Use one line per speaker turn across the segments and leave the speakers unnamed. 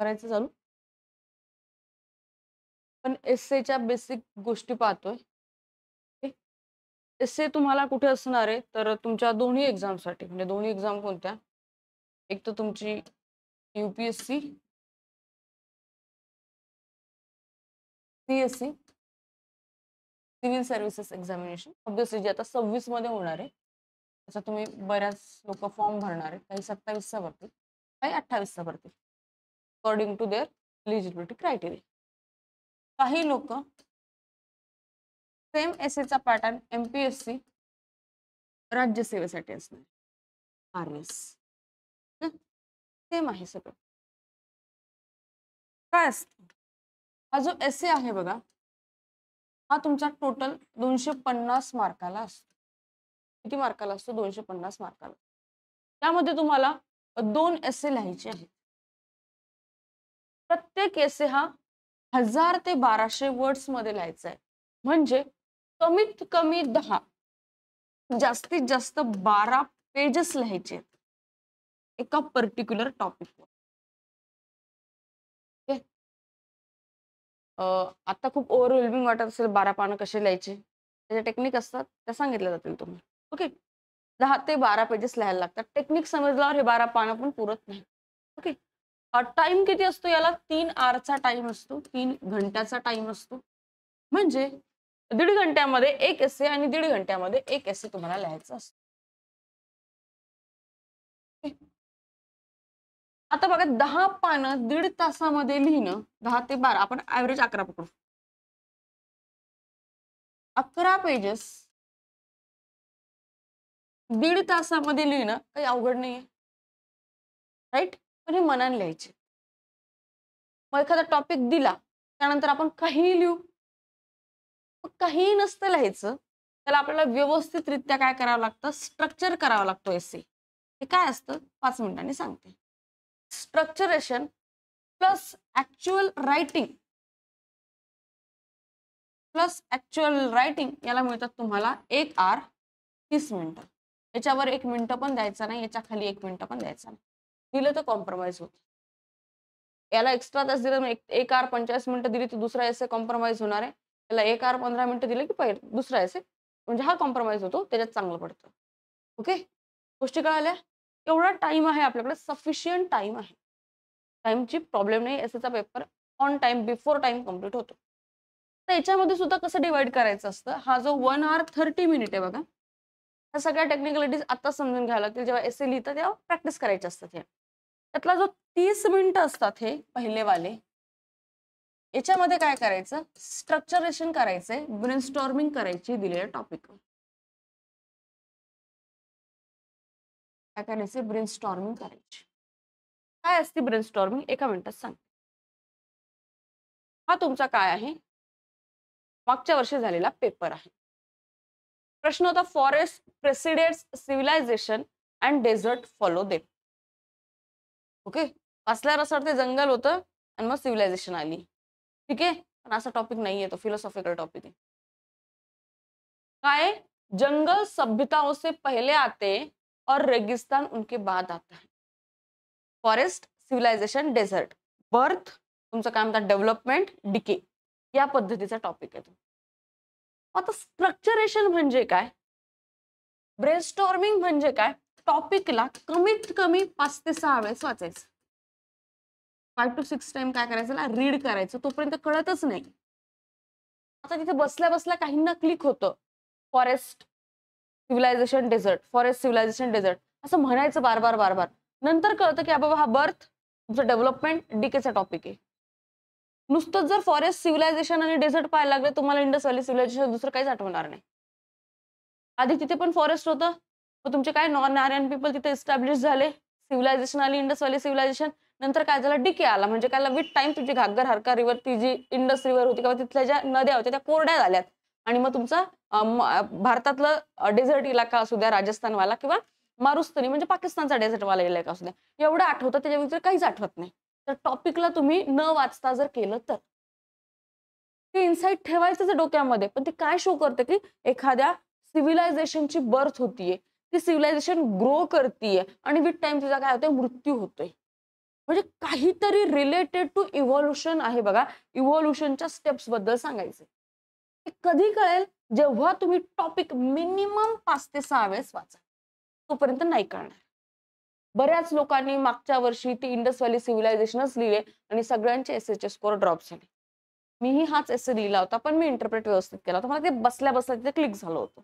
करायचं चालू. पण एस्सेच्या बेसिक गोष्टी पाहतोय. एस्से तुम्हाला कुठे असणार आहे, तर तुमच्या दोन्ही एक्झामसाठी. म्हणजे दोन्ही एक्झाम कोणत्या? एक तर तुमची UPSC, CSC, civil services examination. Obviously जे आता 26 मध्ये होणार आहे. त्याचा तुम्ही बऱ्याच लोक फॉर्म भरणार आहे. काही 27चा भरतील, काही 28चा भरतील, according to their eligibility criteria. काही लोक सेम एस्सेचा पॅटर्न MPSC राज्यसेवेसाठी असणार, RS सेम आहे सगळं. काय असतं, हा जो एस्से आहे बघा, हा तुमचा टोटल 250 मार्काला असतो. किती मार्काला असतो? 250 मार्काला. त्यामध्ये तुम्हाला 2 एस्से लिहायचे आहेत. प्रत्येक एस्से हा 1000 ते 1200 वर्ड्स मध्ये लिहायचा आहे. म्हणजे कमीत कमी 10, जास्तीत जास्त 12 पेजेस लिहायचे एका पर्टिक्युलर टॉपिकवर. आता खूप ओव्हरवेल्मिंग वाटत असेल 12 पानं कसे लिहायचे, त्याचे टेक्निक असतात, त्या सांगितल्या जातील तुम्हाला. ओके, 10 ते 12 पेजेस लिहायला लागतात. टेक्निक समजल्यावर हे 12 पानं पण पुरत नाही. ओके, टाइम किती असतो याला? 3 आरचा टाइम असतो, 3 घंट्याचा टाइम असतो. म्हणजे 1.5 घंट्यामध्ये एक एस्से आणि 1.5 घंट्यामध्ये एक एस्से तुम्हाला लिहायचा असतो. आता बघा, 10 पानं 1.5 तासामध्ये लिहिणं, 10 ते 12 आपण ऍव्हरेज 11 पकडू. 11 पेजेस 1.5 तासामध्ये लिहिणं काही अवघड नाहीये, राईट? पण हे मनाने लिहायचे. मग एखादा टॉपिक दिला, त्यानंतर आपण काहीही लिहू, काहीही नसतं लिहायचं. त्याला आपल्याला व्यवस्थितरित्या काय करावं लागतं? स्ट्रक्चर करावं लागतो एस्से. हे काय असतं? 5 मिनिटांनी सांगते. स्ट्रक्चरेशन प्लस ऍक्च्युअल रायटिंग याला मिळतात तुम्हाला 1 आवर 30 मिनिटं. याच्यावर 1 मिनिटं पण द्यायचा नाही, याच्या खाली 1 मिनिटं पण द्यायचा नाही. दिलं तर कॉम्प्रोमाइज होत. याला एक्स्ट्रा तास दिलं, 1 आवर 45 मिनिटं दिली तर दुसरा एस्से कॉम्प्रोमाइज होणार आहे. त्याला 1 आवर 15 मिनिटं दिलं की दुसरा एस्से, म्हणजे हा कॉम्प्रोमाइज होतो, त्याच्यात चांगलं पडतं. ओके, गोष्टी कळाल्या? एवढा टाइम आहे आपल्याकडे, सफिशियंट टाइम आहे. टाइमची प्रॉब्लेम नाही. एस्सेचा paper on time, before time complete होतो. तर याच्यामध्ये सुद्धा कसं डिवाइड करायचं असतं? हा जो 1 आवर 30 मिनिट आहे बघा, ह्या सगळ्या टेक्निकलिटीज आता समजून घ्यायला लागतील. जेव्हा एस्से लिहिता तेव्हा प्रॅक्टिस करायची असतात. त्यातला जो 30 मिनिटं असतात हे पहिलेवाले, याच्यामध्ये काय करायचं? स्ट्रक्चरेशन करायचंय, ब्रेनस्टॉर्मिंग करायची दिलेल्या टॉपिकवर. काय करायचे? ब्रेनस्टॉर्मिंग करायची. काय असते ब्रेनस्टॉर्मिंग? एका मिनिटात सांग. हा तुमचा काय आहे? मागच्या वर्षी झालेला पेपर आहे. प्रश्न होता, forest precedes civilisation and desert follow them. Okay, असल्या रसाळ ते जंगल होतं आणि मग सिव्हिलायझेशन आली. ठीक आहे, पण असा टॉपिक नाहीये, तो फिलॉसॉफिकल टॉपिक आहे. काय? जंगल सभ्यताओं से पहले आते और रेगिस्तान उनके बाद आता है. फॉरेस्ट, सिव्हिलायझेशन, डेझर्ट, बर्थ, तुमचं काय म्हणतात, डेव्हलपमेंट, डिके, या पद्धतीचा टॉपिक आहे. आता स्ट्रक्चरेशन म्हणजे काय? ब्रेनस्टॉर्मिंग म्हणजे काय? टॉपिकला कमीत कमी 5 ते 6 वेळेस वाचायचं. 5 to 6 टाइम काय करायचं? रीड करायचं. तोपर्यंत कळतच नाही. आता तिथे बसल्या बसल्या काहींना क्लिक होतं, forest civilisation desert, forest civilisation desert असं म्हणायचं बार बार. नंतर कळतं की बाबा हा बर्थ, तुमचं डेव्हलपमेंट, डीकेचा टॉपिक आहे. नुसतं जर फॉरेस्ट सिव्हिलायझेशन आणि डेझर्ट पाहायला लागले, तुम्हाला इंडस व्हॅली सिव्हिलायझेशन दुसरं काहीच आठवणार नाही. आधी तिथे पण फॉरेस्ट होतं, मग तुमचे काय नॉन आर्यन पीपल तिथे एस्टॅब्लिश झाले, सिव्हिलायझेशन आली, इंडस व्हॅली सिव्हिलायझेशन. नंतर काय झालं? डीके आला. म्हणजे काय, विथ टाइम तुझी घागर हरका रिव्हर, ती जी इंडस रिव्हर होती किंवा तिथल्या ज्या नद्या होत्या त्या कोरड्या झाल्यात. आणि मग तुमचा भारतातलं डेझर्ट इलाका असू द्या, राजस्थानवाला, किंवा मारुस्थानी म्हणजे पाकिस्तानचा डेझर्टवाला इलाका असू द्या, एवढं आठवतं, त्याच्या व्यतिरिक्त काहीच आठवत नाही. तर टॉपिकला तुम्ही न वाचता जर केलं तर ते इन्साइट ठेवायचंच आहे डोक्यामध्ये. पण ते काय शो करते की एखाद्या सिव्हिलायझेशनची बर्थ होतीये, ती सिव्हिलायझेशन ग्रो करतीये आणि विथ टाइम तिचा काय होतोय? मृत्यू होतोय. म्हणजे काहीतरी रिलेटेड टू इव्होल्युशन आहे बघा. इव्होल्युशनच्या स्टेप्स बद्दल सांगायचे. हे कधी कळेल? जेव्हा तुम्ही टॉपिक मिनिमम 5 ते 6 वेळेस वाचा. तोपर्यंत नाही कळणार. बऱ्याच लोकांनी मागच्या वर्षी ते इंडस व्हॅली सिव्हिलायझेशनच लिहिले आणि सगळ्यांचे एसेचे स्कोर ड्रॉप झाले. मीही हाच एसे लिहिला होता, पण मी इंटरप्रेट व्यवस्थित केला होता. मला ते बसल्या-बसल्या तिथे क्लिक झालं होतं.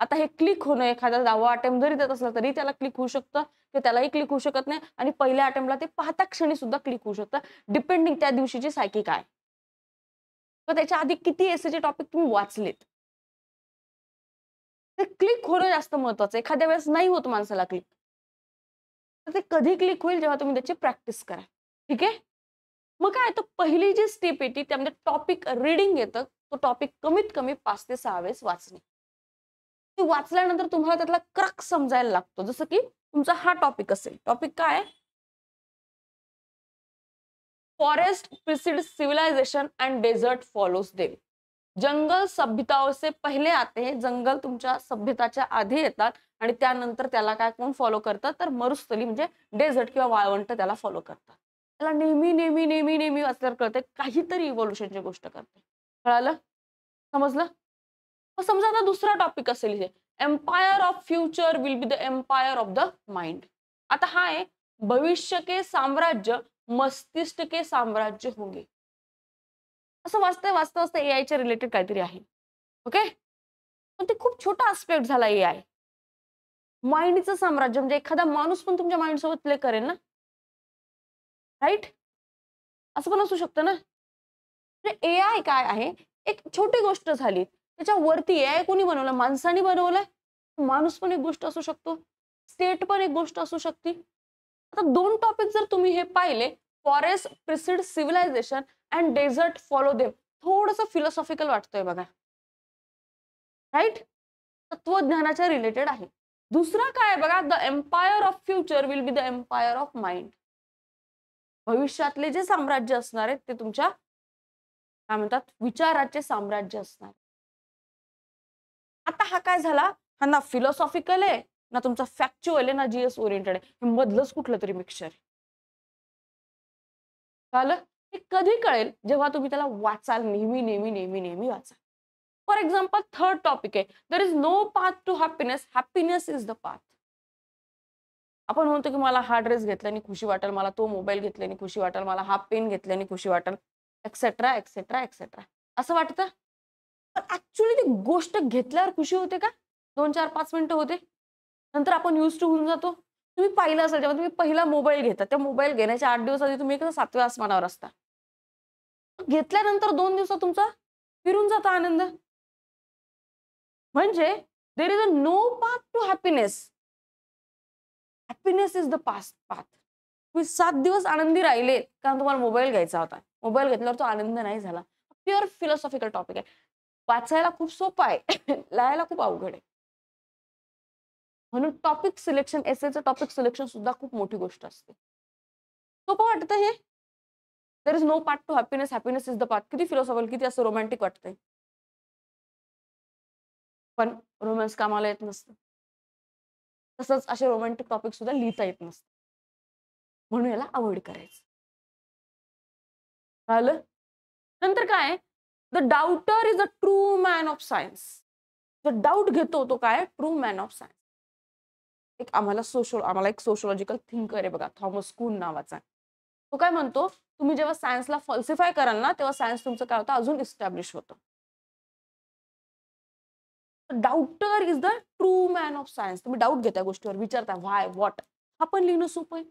आता हे क्लिक होणं एखादा 10वा अटेम्प्ट जरी देत असला तरी त्याला क्लिक होऊ शकतं किंवा त्यालाही क्लिक होऊ शकत नाही आणि पहिल्या अटेम्प्टला ते पाहता क्षणी सुद्धा क्लिक होऊ शकतं, डिपेंडिंग त्या दिवशीची सायकी काय. तर त्याच्या आधी किती एसेचे टॉपिक तुम्ही वाचलेत. ते क्लिक होणं जास्त महत्वाचं आहे. एखाद्या वेळेस नाही होत माणसाला क्लिक. तर ते कधी क्लिक होईल जेव्हा तुम्ही त्याची प्रॅक्टिस करा. ठीक आहे? मग काय तर पहिली जी स्टेप येते त्यामध्ये टॉपिक रीडिंग येतं. तो टॉपिक कमीत कमी 5 ते 6 वेळेस वाचणे. ते वाचल्यानंतर तुम्हाला त्यातला क्रक समजायला लागतो. जसं की तुमचा हा टॉपिक असेल. टॉपिक काय आहे? Forest precedes civilisation and desert follows them. जंगल सभ्यताओं से पहिले आते हैं. जंगल तुमच्या सभ्यताच्या आधी येतात आणि त्यानंतर त्याला काय कोण फॉलो करतात तर मरुस्थली म्हणजे डेझर्ट किंवा वाळवंट त्याला फॉलो करतात. त्याला नेहमी नेहमी नेहमी नेहमी वाचल्यावर कळते काहीतरी इव्होल्युशनची गोष्ट करते. कळालं? समजलं? मग समजा आता दुसरा टॉपिक असेल इथे empire of future will be the empire of the mind. आता हा आहे भविष्य के साम्राज्य मस्तिष्क के साम्राज्य होंगे. असं वाचता वाचता वाचता एआयच्या रिलेटेड काहीतरी आहे. ओके. पण ते खूप छोटा आस्पेक्ट झाला एआय. माइंडचं साम्राज्य म्हणजे एखादा माणूस पण तुमच्या माइंड सोबत प्ले करेल ना. राईट? असं पण असू शकतं ना. म्हणजे एआय काय आहे? एक छोटी गोष्ट झाली. त्याच्यावरती एआय कोणी बनवलं? माणसाने बनवलंय. माणूस पण एक गोष्ट असू शकतो. स्टेट पण एक गोष्ट असू शकते. आता दोन टॉपिक जर तुम्ही हे पाहिले, forest precede civilization and desert follow them. थोडंसं फिलॉसॉफिकल वाटतंय बघा. राईट? तत्वज्ञानाच्या रिलेटेड आहे. दुसरा काय आहे बघा, the empire of future will be the empire of mind. भविष्यातले जे साम्राज्य असणार आहे ते तुमच्या काय म्हणतात विचाराचे साम्राज्य असणार. आता हा काय झाला, हा ना फिलॉसॉफिकल आहे ना तुमचा फॅक्च्युअल आहे ना जीएस ओरिएंटेड आहे. हे मधलंच कुठलं तरी मिक्सचर आहे. कळलं? हे कधी कळेल जेव्हा तुम्ही त्याला वाचाल, नेहमी नेहमी नेहमी नेहमी वाचाल. फॉर एक्झाम्पल थर्ड टॉपिक आहे, there is no path to happiness, happiness is the path. आपण म्हणतो की मला हा ड्रेस घेतल्याने खुशी वाटेल, मला तो मोबाईल घेतल्याने खुशी वाटेल, मला हा पेन घेतल्याने खुशी वाटेल, एक्सेट्रा एक्सेट्रा एक्सेट्रा. असं वाटतं? पण ऍक्च्युअली ती गोष्ट घेतल्यावर खुशी होते का? 2, 4, 5 मिनिटं होते. नंतर आपण युज्ड टू होऊन जातो. तुम्ही पाहिलं असेल जेव्हा तुम्ही पहिला मोबाईल घेता, त्या मोबाईल घेण्याच्या 8 दिवस आधी तुम्ही एका 7व्या आसमानावर असता. घेतल्यानंतर 2 दिवसात तुमचा फिरून जातो आनंद. म्हणजे there is a no path to happiness. Happiness is the past path. तुम्ही 7 दिवस आनंदी राहिले कारण तुम्हाला मोबाईल घ्यायचा होता. मोबाईल घेतल्यावर तो आनंद नाही झाला. प्युअर फिलॉसॉफिकल टॉपिक आहे. वाचायला खूप सोपं आहे. लिहायला खूप अवघड आहे. म्हणून टॉपिक सिलेक्शन, एसेचं टॉपिक सिलेक्शन सुद्धा खूप मोठी गोष्ट असते. सोपं वाटतं हे? There is no path to happiness, happiness is the path. किती फिलॉसॉफिकल, किती असं रोमॅन्टिक वाटतंय. पण रोमॅन्स कामाला येत नसतं. तसंच असे रोमॅन्टिक टॉपिक सुद्धा लिहिता येत नसतं. म्हणून याला अव्हॉइड करायचं. कळलं? नंतर काय आहे? The daughter is a true man of science. जो डाऊट घेतो तो काय? True man of science. आम्हाला एक सोशिओलॉजिकल थिंकर आहे बघा, थॉमस कुन नावाचा. तो काय म्हणतो, तुम्ही जेव्हा सायन्सला फॉल्सिफाय कराल ना, तेव्हा सायन्स तुमचं काय होतं अजून इस्टॅब्लिश होतं. Daughter is the true man of science. तुम्ही डाऊट घेता गोष्टीवर, विचारता व्हाय, व्हॉट. हा पण लिहिणं सोपं आहे.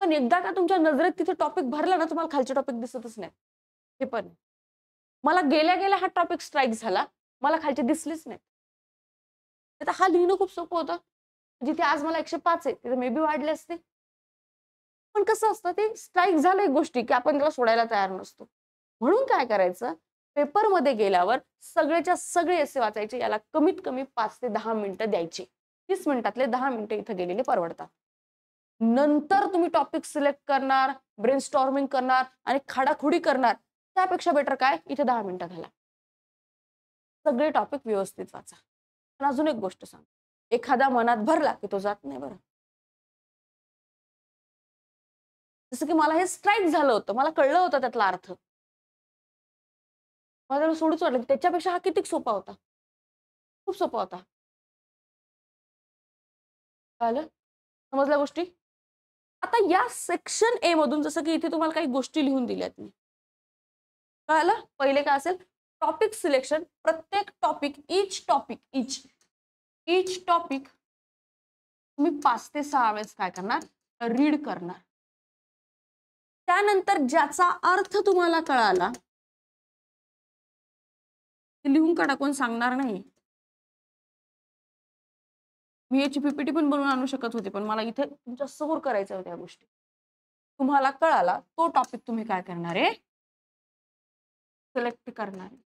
पण एकदा का तुमच्या नजरेत तिथे टॉपिक भरला ना, तुम्हाला खालचे टॉपिक दिसतच नाही. हे पण मला गेल्या गेल्या हा टॉपिक स्ट्राईक झाला. मला खालचे दिसलेच नाही. आता हा लिहिणं खूप सोपं होतं. जिथे आज मला 105 आहे, तिथे मे बी वाढले असते. पण कसं असतं ते स्ट्राईक झालं एक गोष्टी, की आपण त्याला सोडायला तयार नसतो. म्हणून काय करायचं, पेपरमध्ये गेल्यावर सगळेच्या सगळे एसे वाचायचे. याला कमीत कमी 5 ते 10 मिनिटं द्यायची. 30 मिनिटातले 10 मिनिटं इथे गेलेले परवडतात. नंतर तुम्ही टॉपिक सिलेक्ट करणार, ब्रेनस्टॉर्मिंग करणार आणि खाडाखुडी करणार. त्यापेक्षा बेटर काय, इथे 10 मिनिटं घाला. सगळे टॉपिक व्यवस्थित वाचा. पण अजून एक गोष्ट सांग, एखादा मनात भरला की तो जात नाही बरं. जसं की मला हे स्ट्राईक झालं होतं, मला कळलं होतं त्यातला अर्थ. मला त्याला सोडूच वाटलं. त्याच्यापेक्षा हा किती सोपा होता. खूप सोपा होता. कळलं? समजल्या गोष्टी? आता या सेक्शन ए मधून जसं की इथे तुम्हाला काही गोष्टी लिहून दिल्यात मी. कळलं? पहिले काय असेल? Topic selection. प्रत्येक टॉपिक, ईच टॉपिक तुम्ही 5 ते 6 वेळेस काय करणार? रीड करणार. त्यानंतर ज्याचा अर्थ तुम्हाला कळाला लिहून काढा, कोण सांगणार नाही. मी याची पीपीटी पण बनवून आणू शकत होते, पण मला इथे तुमच्या समोर करायच्या होत्या गोष्टी. तुम्हाला कळाला तो टॉपिक तुम्ही काय करणार आहे? सिलेक्ट करणार आहे.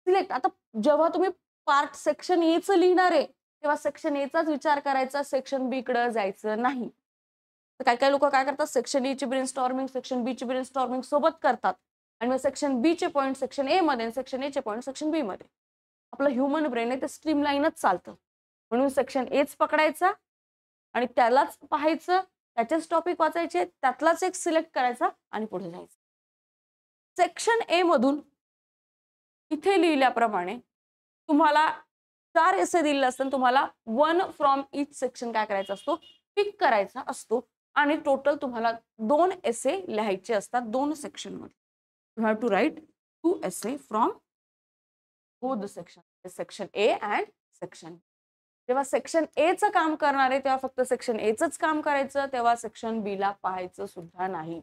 सिलेक्ट. आता जेव्हा तुम्ही पार्ट सेक्शन ए चं लिहिणार आहे तेव्हा सेक्शन ए चाच विचार करायचा, सेक्शन बी कडे जायचं नाही. तर काही लोक काय करतात, सेक्शन ए ची ब्रेनस्टॉर्मिंग सेक्शन बी ची ब्रेनस्टॉर्मिंग सोबत करतात आणि मग सेक्शन बी चे पॉइंट सेक्शन ए मध्ये आणि सेक्शन ए चे पॉइंट सेक्शन बी मध्ये. आपलं ह्युमन ब्रेन आहे ते स्ट्रीमलाईनच चालतं. म्हणून सेक्शन एच पकडायचा आणि त्यालाच पाहायचं, त्याचेच टॉपिक वाचायचे, त्यातलाच एक सिलेक्ट करायचा आणि पुढे जायचं. सेक्शन ए मधून इथे लिहिल्याप्रमाणे तुम्हाला 4 एसे दिलेले असतात. तुम्हाला 1 फ्रॉम ईच सेक्शन काय करायचा असतो? पिक करायचा असतो आणि टोटल तुम्हाला 2 एसे लिहायचे असतात 2 सेक्शन मध्ये. You have to write 2 essay from both the section, section A and section. जेव्हा सेक्शन ए चं काम करणार आहे तेव्हा फक्त सेक्शन ए चंच काम करायचं, तेव्हा सेक्शन बी ला पाहायचं सुद्धा नाही.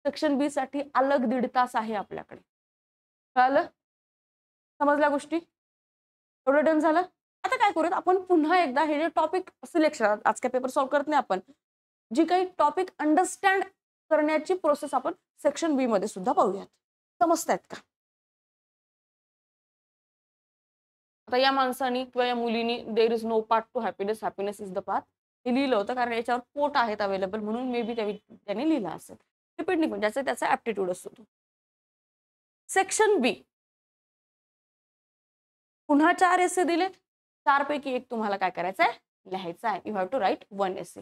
सेक्शन बी साठी अलग 1.5 तास आहे आपल्याकडे. कळलं? समजल्या गोष्टी? एवढं डन झालं? आता काय करूयात आपण पुन्हा एकदा हे जे टॉपिक सिलेक्शन, आज काय पेपर सॉल्व्ह करत नाही आपण, जी काही टॉपिक अंडरस्टँड करण्याची प्रोसेस आपण सेक्शन बी मध्ये सुद्धा पाहूयात. समजतायत का? आता या माणसानी किंवा या मुलीनी there is no path to happiness, happiness is the path हे लिहिलं होतं, कारण याच्यावर कोट आहेत अवेलेबल म्हणून मे बी त्यांनी लिहिलं असेल. रिपीट नाही, ज्याचा त्याचा ऍप्टिट्यूड असतो तो. सेक्शन बी पुन्हा 4 एसे दिलेत. 4 पैकी एक तुम्हाला काय करायचं आहे? लिहायचं आहे. यू हॅव टू राईट 1 एसे.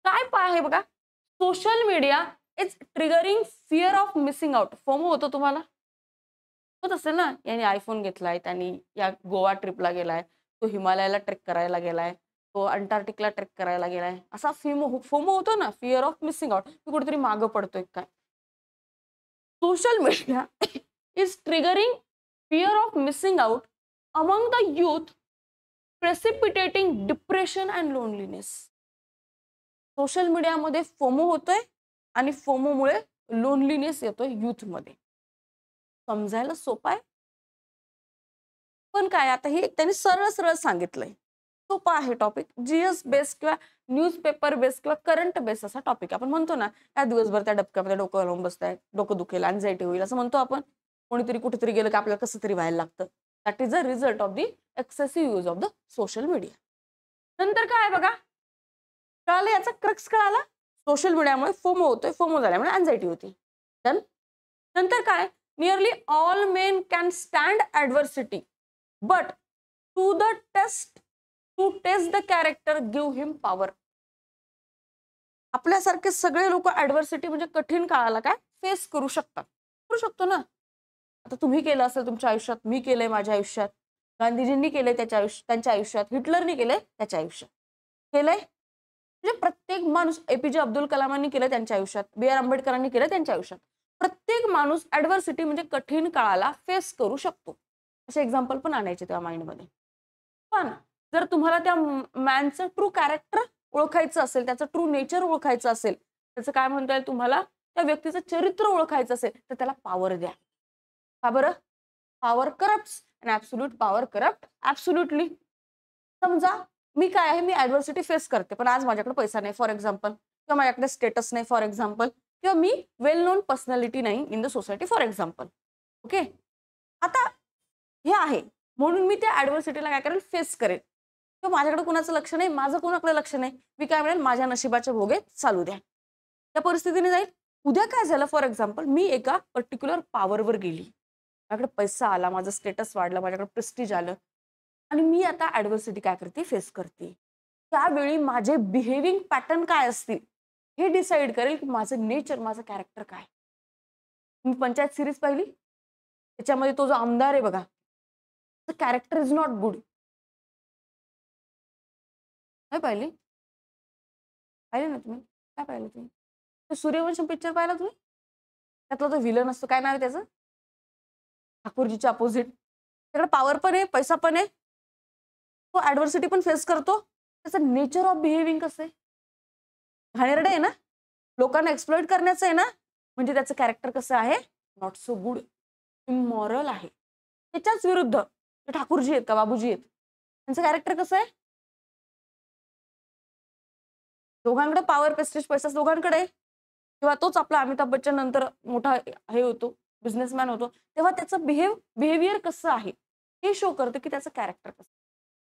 काय आहे बघा, social media is triggering fear of missing out. FOMO होतो तुम्हाला? होत असेल ना. याने आयफोन घेतलाय, त्यांनी या गोवा ट्रिपला गेलाय, तो हिमालयाला ट्रेक करायला गेलाय, तो अंटार्क्टिकला ट्रेक करायला गेलाय, असा फोमो होतो ना, फिअर ऑफ मिसिंग आउट. मी कुठेतरी मागं पडतोय काय. Social media is triggering fear of missing out among the youth, precipitating depression and loneliness. Social मीडियामध्ये फोमो होतोय आणि फोमोमुळे लोनलीनेस येतोय युथ मध्ये. समजायला सोपं आहे, पण काय आता हे त्यांनी सरळ सरळ सांगितलंय. सोपा आहे टॉपिक. जीएस बेस किंवा न्यूजपेपर बेस किंवा करंट बेस असा टॉपिक. आपण म्हणतो ना, त्या दिवसभर त्या डबक्यामध्ये डोकं लावून बसताय, डोकं दुखेल, अँझायटी होईल असं म्हणतो आपण. कोणीतरी कुठेतरी गेलं की आपल्याला कसं तरी व्हायला लागतं. That is a result of the excessive use of the social media. नंतर काय बघा, कळालं याचा क्रक्स कळाला. सोशल मीडियामुळे फोमो होतोय, फोमो झाल्यामुळे अँझायटी होती. नंतर काय, nearly all men can stand adversity but to test the character give him power. आपल्यासारखे सगळे लोक ॲडव्हर्सिटी म्हणजे कठीण काळाला काय फेस करू शकतात. करू शकतो ना. आता तुम्ही केलं असेल तुमच्या आयुष्यात, मी केलंय माझ्या आयुष्यात, गांधीजींनी केलंय त्यांच्या आयुष्यात, हिटलरनी केलंय त्याच्या आयुष्यात. केलंय म्हणजे प्रत्येक माणूस, एपीजे अब्दुल कलामांनी केलं त्यांच्या आयुष्यात, बी.आर. आंबेडकरांनी केलं त्यांच्या आयुष्यात. प्रत्येक माणूस ॲडव्हर्सिटी म्हणजे कठीण काळाला फेस करू शकतो. असे एक्झाम्पल पण आणायचे तेव्हा माइंडमध्ये. पण जर तुम्हाला त्या मॅनचं ट्रू कॅरेक्टर ओळखायचं असेल, त्याचं ट्रू नेचर ओळखायचं असेल, त्याचं काय म्हणता येईल तुम्हाला, त्या व्यक्तीचं चरित्र ओळखायचं असेल तर त्याला पॉवर द्या. का बरं? पॉवर करप्ट्स आणि ॲब्सोल्यूट पॉवर करप्ट ॲब्सोल्युटली. समजा मी काय आहे, मी ॲडव्हर्सिटी फेस करते, पण आज माझ्याकडे पैसा नाही फॉर एक्झाम्पल, किंवा माझ्याकडे स्टेटस नाही फॉर एक्झाम्पल, किंवा मी वेल नोन पर्सनॅलिटी नाही in the society for example. Okay, आता हे आहे म्हणून मी त्या ॲडव्हर्सिटीला काय करेल, फेस करेल. किंवा माझ्याकडे कुणाचं लक्ष नाही, माझं कोणाकडे लक्ष नाही, मी काय म्हणेल, माझ्या नशिबाच्या भोगे चालू द्या. त्या परिस्थितीने जाईल. उद्या काय झालं, फॉर एक्झाम्पल मी एका पर्टिक्युलर पॉवरवर गेली, माझ्याकडे पैसा आला, माझं स्टेटस वाढलं, माझ्याकडे प्रेस्टिज आलं, आणि मी आता ऍडव्हर्सिटी काय करते, फेस करते. त्यावेळी माझे बिहेविंग पॅटर्न काय असतील हे डिसाईड करेल की माझं नेचर, माझं कॅरेक्टर काय. तुम्ही पंचायत सिरीज पाहिली? त्याच्यामध्ये तो जो आमदार आहे बघा, कॅरेक्टर इज नॉट गुड. नाही पाहिली? पाहिले ना तुम्ही? काय पाहिलं तुम्ही? तो सूर्यवंशम पिक्चर पाहिला तुम्ही? त्यातला जो व्हिलन असतो, काय नाव आहे त्याचं? ठाकूरजीच्या अपोजिट. त्याकडे पॉवर पण आहे, पैसा पण आहे. तो ऍडव्हर्सिटी पण फेस करतो. त्याचं नेचर ऑफ बिहेविंग कसं आहे? घाणेरडं आहे ना? लोकांना एक्सप्लॉइट करण्याचं आहे ना? म्हणजे त्याचं कॅरेक्टर कसं आहे? नॉट सो गुड, इमॉरल आहे. त्याच्याच विरुद्ध ठाकूरजी आहेत का बाबूजी आहेत, त्यांचं कॅरेक्टर कसं आहे? दोघांकडे पॉवर, प्रेस्टिज, पैसा दोघांकडे आहे. तेव्हा तोच आपला अमिताभ बच्चन नंतर मोठा हे होतो, बिझनेसमॅन होतो, तेव्हा त्याचं बिहेवियर कसं आहे हे शो करतं की त्याचं कॅरेक्टर कसं.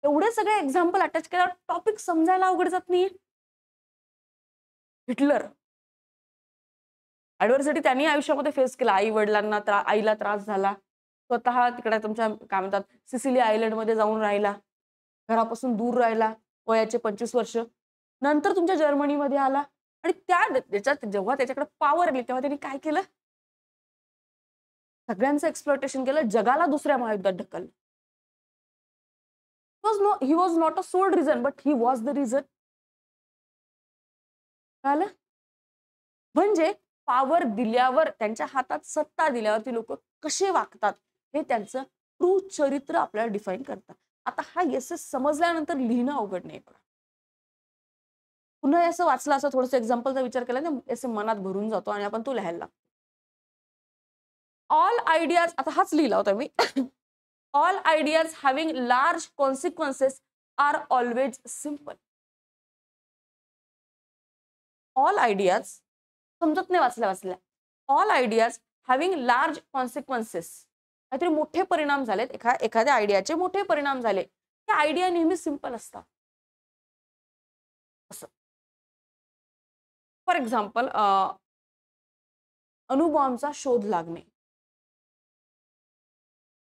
एवढे सगळे एक्झाम्पल अटॅच केल्यावर टॉपिक समजायला अवघड जात नाहीये. हिटलर ऍडव्हर्सिटी त्यांनी आयुष्यामध्ये फेस केला. आई वडिलांना आईला त्रास झाला, स्वतः तिकडे तुमच्या काय म्हणतात सिसिली आयलंड मध्ये जाऊन राहिला, घरापासून दूर राहिला वयाचे 25 वर्ष. नंतर तुमच्या जर्मनीमध्ये आला आणि त्याच्यात जेव्हा त्याच्याकडे पॉवर आली तेव्हा त्यांनी काय केलं? सगळ्यांचं एक्सप्लॉयटेशन केलं, जगाला दुसऱ्या महायुद्धात ढकललं. He was not a sold reason but he was the reason. कळलं? म्हणजे पॉवर दिल्यावर, त्यांच्या हातात सत्ता दिल्यावर ती लोक कसे वागतात हे त्यांचं ट्रू चरित्र आपल्याला डिफाईन करतात. आता हा एसेस समजल्यानंतर लिहिणं अवघड नाही. बघा पुन्हा असं वाचलं, असं थोडंसं एक्झाम्पलचा विचार केला ना, असं मनात भरून जातो आणि आपण तो लिहायला लागतो. ऑल आयडियाज, आता हाच लिहिला होता मी. All ideas having large consequences are always simple. All ideas, समजत नाही वाचल्या. All ideas having large consequences, काहीतरी मोठे परिणाम झालेत, एखाद्या आयडियाचे मोठे परिणाम झाले, त्या आयडिया नेहमी सिंपल असतात. असं फॉर एक्झाम्पल अणुबॉम्बचा शोध लागणे,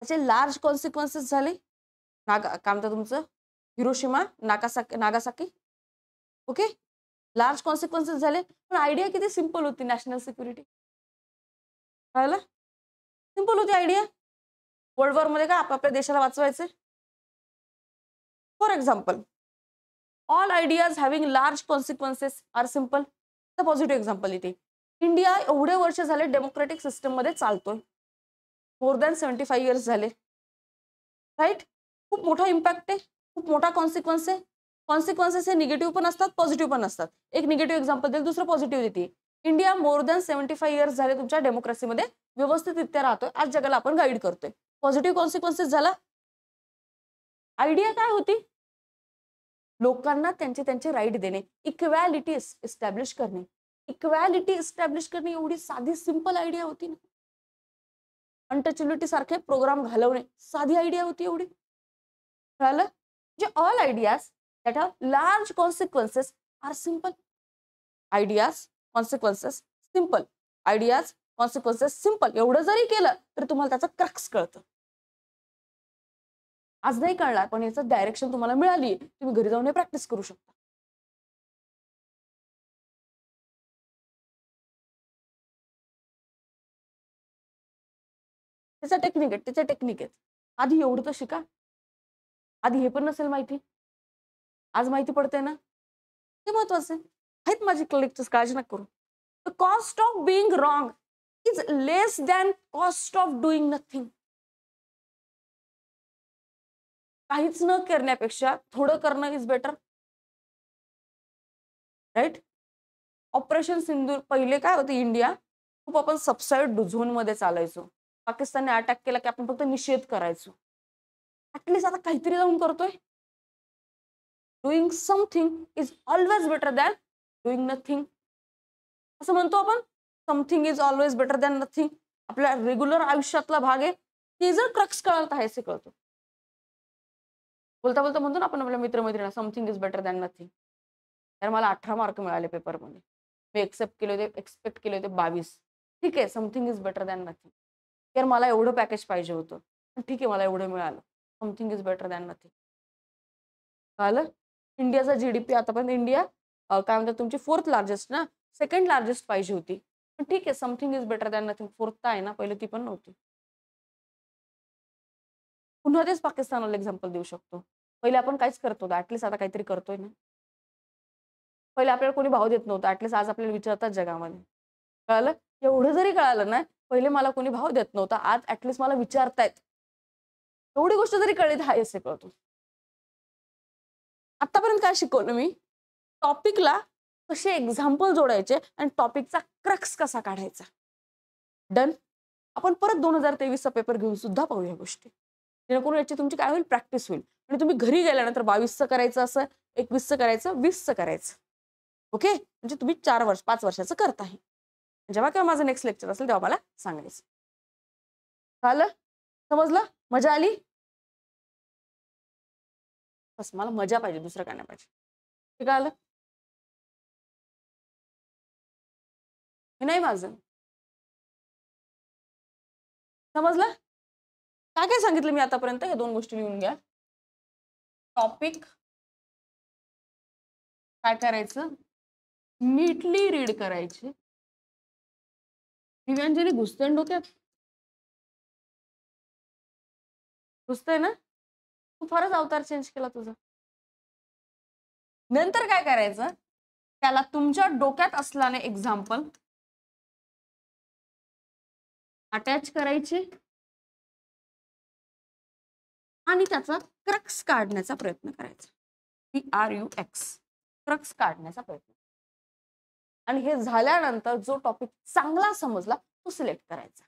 त्याचे लार्ज कॉन्सिक्वेन्सेस झाले. काय म्हणतात तुमचं Hiroshima Nagasaki. Okay, large consequences झाले, पण आयडिया किती सिंपल होती. नॅशनल सिक्युरिटी, कळलं? सिंपल होती आयडिया. वर्ल्ड वॉर मध्ये काय आपल्या देशाला वाचवायचे. For example all ideas having large consequences are simple. तर पॉझिटिव्ह एक्झाम्पल इथे, इंडिया एवढे वर्ष झाले डेमोक्रेटिक सिस्टम मध्ये चालतोय, मोर दॅन 75 इयर्स झाले, राईट. खूप मोठा इम्पॅक्ट आहे, खूप मोठा कॉन्सिक्वेन्स आहे. कॉन्सिक्वेन्सेस हे निगेटिव्ह पण असतात, पॉझिटिव्ह पण असतात. एक निगेटिव्ह एक्झाम्पल देईल, दुसरं पॉझिटिव्ह देते. इंडिया मोर दॅन 75 इयर्स झाले तुमच्या डेमोक्रेसीमध्ये व्यवस्थितरित्या राहतोय, आज जगाला आपण गाईड करतोय. पॉझिटिव्ह कॉन्सिक्वेन्सेस झाला. आयडिया काय होती? लोकांना त्यांचे राईट देणे, इक्वॅलिटी इस्टॅब्लिश करणे. इक्वॅलिटी इस्टॅब्लिश करणे एवढी साधी सिंपल आयडिया होती ना. अनटचेबिलिटी सारखे प्रोग्राम घालवणे साधी आयडिया होती एवढी. कळलं? जे all ideas that have large consequences are simple. Ideas consequences simple, ideas consequences simple. एवढं जरी केलं तर तुम्हाला त्याचा क्रक्स कळतं. आज नाही कळणार, पण याचं डायरेक्शन तुम्हाला मिळाली, तुम्ही घरी जाऊन हे प्रॅक्टिस करू शकता. त्याचे टेक्निक आहेत. आधी एवढं तर शिका, आधी हे पण नसेल माहिती, आज माहिती पडते ना, ते महत्वाचं आहे. आहेत माझी लेक्चर्स, काळजी नका करू. The cost of being wrong is less than cost of doing nothing. काहीच न करण्यापेक्षा थोडं करणं इज बेटर, राईट. ऑपरेशन सिंदूर पहिले काय होते, इंडिया खूप आपण सबसाइड झोन मध्ये चालायचो. पाकिस्तानने अटॅक केला की आपण फक्त निषेध करायचो. ऍटलीस्ट आता काहीतरी जाऊन करतोय. Doing something is always better than doing nothing. असं म्हणतो आपण, something is always better than nothing. आपल्या रेग्युलर आयुष्यातला भाग आहे. ते जर क्रक्स कळत आहे असे कळतो. बोलता बोलता म्हणतो ना आपण आपल्या मित्रमैत्रिणींना, something is better than nothing. तर मला 18 मार्क मिळाले पेपरमध्ये, मी एक्सेप्ट केले होते, एक्सपेक्ट केले होते 22. ठीक आहे, something is better than nothing. तर मला एवढं पॅकेज पाहिजे होतं, ठीक आहे मला एवढं मिळालं, something is better than nothing. कळलं? इंडियाचा जीडीपी आतापर्यंत इंडिया काय म्हणतात तुमची 4th लार्जेस्ट ना, 2nd लार्जेस्ट पाहिजे होती. पण ठीक आहे, something is better than nothing. 4th आहे ना, पहिले ती पण नव्हती. पुन्हा तेच पाकिस्तानला एक्झाम्पल देऊ शकतो. पहिले आपण काहीच करत नव्हतो, ॲटलीस्ट आता काहीतरी करतोय ना. पहिले आपल्याला कोणी भाव देत नव्हतं, ॲटलीस्ट आज आपल्याला विचारतात जगामध्ये. कळालं? एवढं जरी कळालं ना, पहिले मला कोणी भाव देत नव्हता, आज ॲटलीस्ट मला विचारतायत. एवढी गोष्ट जरी कळली तर हायस्ट आहे कळतो. आतापर्यंत काय शिकवलं मी? टॉपिकला कसे एक्झाम्पल जोडायचे आणि टॉपिकचा क्रक्स कसा काढायचा. डन. आपण परत 2023चा पेपर घेऊन सुद्धा पाहूया गोष्टी, जेणेकरून याची तुमची काय होईल, प्रॅक्टिस होईल. आणि तुम्ही घरी गेल्यानंतर 22चं करायचं, असं 21चं करायचं, 20चं करायचं. ओके, म्हणजे तुम्ही 5 वर्षाचं करताय. जेव्हा केव्हा माझं नेक्स्ट लेक्चर असेल तेव्हा मला सांगायचं. झालं? समजलं? मजा आली? बस मला मजा पाहिजे, दुसरं काय नाही पाहिजे. ठीक आलं? हे नाही माझं. समजलं? काय काय सांगितलं मी आतापर्यंत, हे 2 गोष्टी लिहून घ्या. टॉपिक काय करायचं, नीटली रीड करायचे. दिव्यांजली घुसते डोक्यात, घुसतंय ना? तू फारच अवतार चेंज केला तुझा. नंतर काय करायचं, त्याला तुमच्या डोक्यात असल्याने एक्झाम्पल अटॅच करायचे आणि त्याचा क्रक्स काढण्याचा प्रयत्न करायचा. CRUX, क्रक्स काढण्याचा प्रयत्न. आणि हे झाल्यानंतर जो टॉपिक चांगला समजला तो सिलेक्ट करायचा.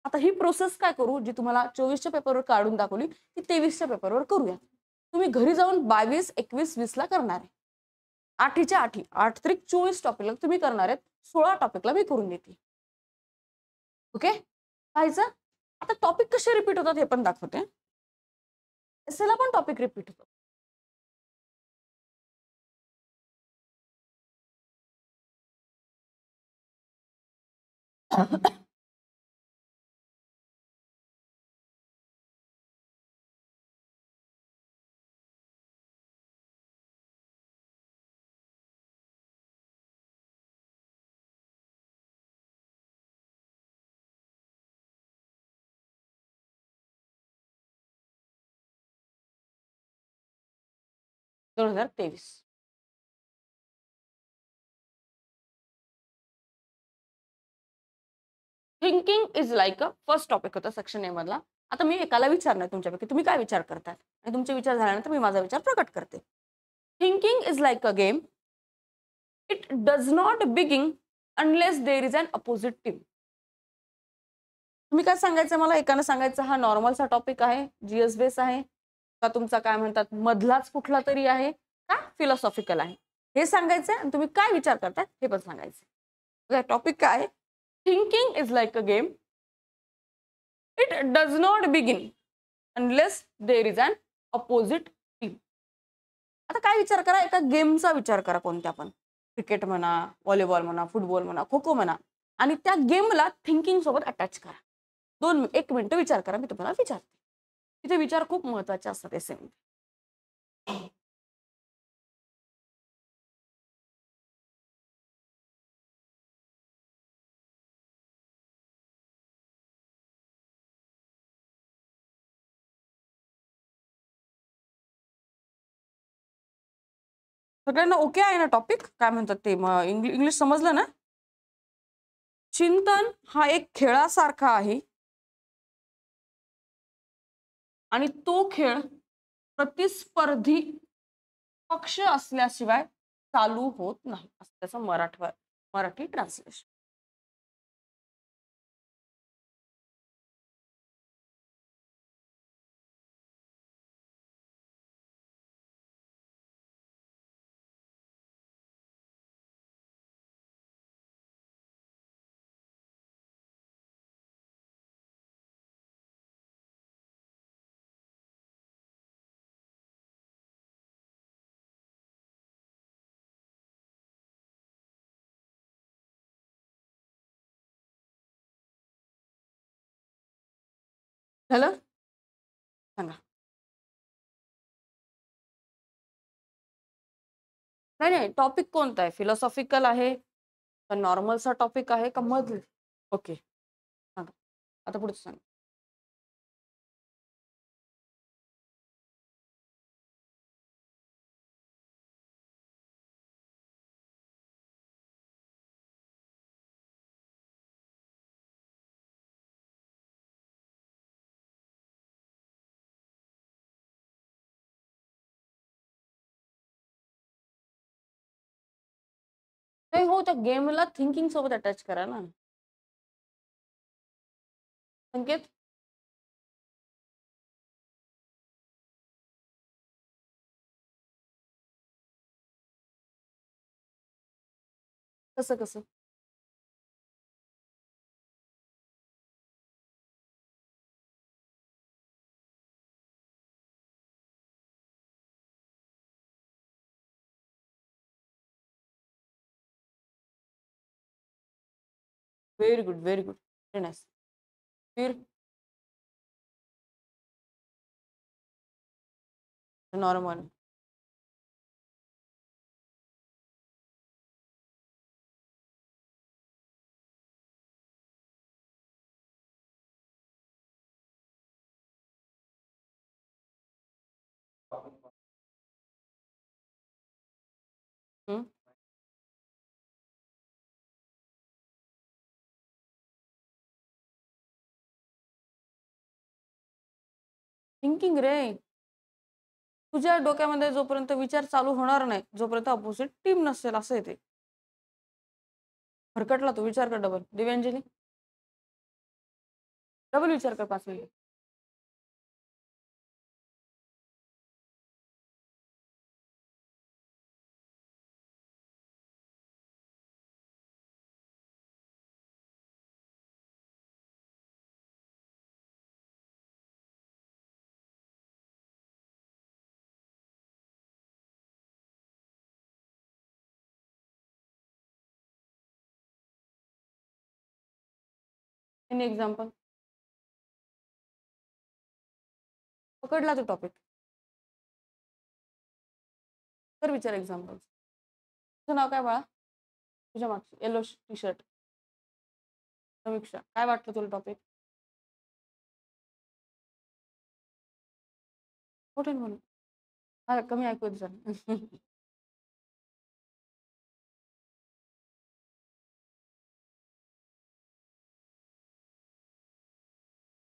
आता ही प्रोसेस काय करू, जी तुम्हाला 24च्या पेपरवर काढून दाखवली ती 23च्या पेपरवर करूया. तुम्ही घरी जाऊन 22, 21, 20ला करणार आहे. 8च्या 8, 8 त्रिक 24 टॉपिकला तुम्ही करणार आहेत, 16 टॉपिकला मी करून देते. ओके, पाहायचं. आता टॉपिक कसे रिपीट होतात हे पण दाखवते. एसएला पण टॉपिक रिपीट होतो. दोन 2023. Thinking is like a first topic होता सेक्शन ए मधला. आता मी एकाला विचारणार तुमच्यापैकी तुम्ही काय विचार करतात, आणि तुमचे विचार झाल्यानंतर मी माझा विचार प्रकट करते. Thinking is like a game, it does not begin unless there is an opposite team. तुम्ही काय सांगायचं मला, एकानं सांगायचं हा नॉर्मलचा टॉपिक आहे, जीएस बेस आहे, का तुमचा काय म्हणतात मधलाच कुठला तरी आहे, का फिलॉसॉफिकल आहे, हे सांगायचं. आणि तुम्ही काय विचार करतात हे पण सांगायचं. टॉपिक काय आहे, thinking is like a game, it does not begin unless there is an opposite team. आता काय विचार करा, एका गेमचा विचार करा, कोणत्या पण, क्रिकेट म्हणा, व्हॉलीबॉल म्हणा, फुटबॉल म्हणा, खो खो म्हणा, आणि त्या गेमला थिंकिंग सोबत अटॅच करा. 1 मिनिट विचार करा, मी तुम्हाला विचारते. तिथे विचार खूप महत्वाचे असतात एसे मध्ये. सगळ्यांना ओके आहे ना टॉपिक, काय म्हणतात ते इंग्लिश समजलं ना. चिंतन हा एक खेळासारखा आहे आणि तो खेळ प्रतिस्पर्धी पक्ष असल्याशिवाय चालू होत नाही, असं त्याचं मराठी ट्रान्सलेशन. झालं, सांगा. नाही नाही, टॉपिक कोणता आहे? फिलॉसॉफिकल आहे का नॉर्मलचा टॉपिक आहे का मधले? ओके, सांगा. आता पुढचं सांगा. नाही हो, त्या गेमला थिंकिंग सोबत अटॅच करा ना. संकेत, कसं कसं? Very good, very good, very nice. फिर नॉर्मल. थिंकिंग रे. तुझ्या डोक्यामध्ये जोपर्यंत विचार चालू होणार नाही, जोपर्यंत अपोजिट टीम नसेल, असं आहे ते. भरकटला तो, विचार कर डबल. दिव्यांजली, डबल विचार कर 5 मिनिट. इन एक्झाम्पल पकडला तो टॉपिक, तर विचार एक्झाम्पल. तुझं नाव काय बाळा? तुझ्या मागची येलो टी शर्ट. समीक्षा, काय वाटतं तुला टॉपिक? कुठे म्हणून हा कमी ऐकू येत जरा.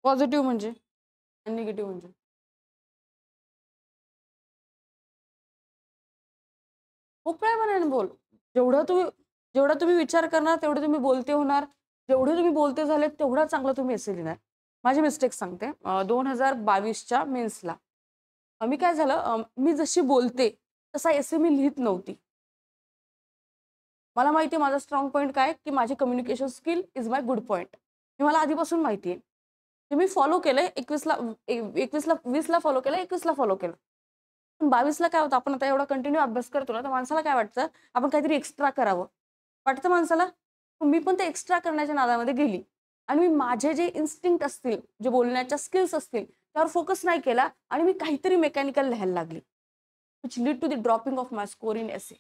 पॉझिटिव्ह म्हणजे आणि निगेटिव्ह म्हणजे? मोकळ्यापणाने बोल. जेवढं तुम्ही जेवढा तुम्ही विचार करणार तेवढे तुम्ही बोलते होणार. जेवढे तुम्ही बोलते झाले तेवढा चांगला तुम्ही एसे लिहिणार. माझी मिस्टेक सांगते. 2022च्या मेन्सला मी काय झालं, मी जशी बोलते तसा एसे मी लिहित नव्हती. मला माहिती आहे माझा स्ट्रॉंग पॉईंट काय, की माझी communication skill is my good point. हे मला आधीपासून माहिती आहे. ते मी फॉलो केलंय 21ला 21ला 20ला फॉलो केलं, 21ला फॉलो केलं. पण 22ला काय होतं, आपण आता एवढा कंटिन्यू अभ्यास करतो ना, तर माणसाला काय वाटतं, आपण काहीतरी एक्स्ट्रा करावं. वाटतं माणसाला. मी पण ते एक्स्ट्रा करण्याच्या नादामध्ये गेली आणि मी माझे जे इन्स्टिंक्ट असतील, जे बोलण्याच्या स्किल्स असतील, त्यावर फोकस नाही केला आणि मी काहीतरी मेकॅनिकल लिहायला लागली. Which lead to the dropping of my score in essay.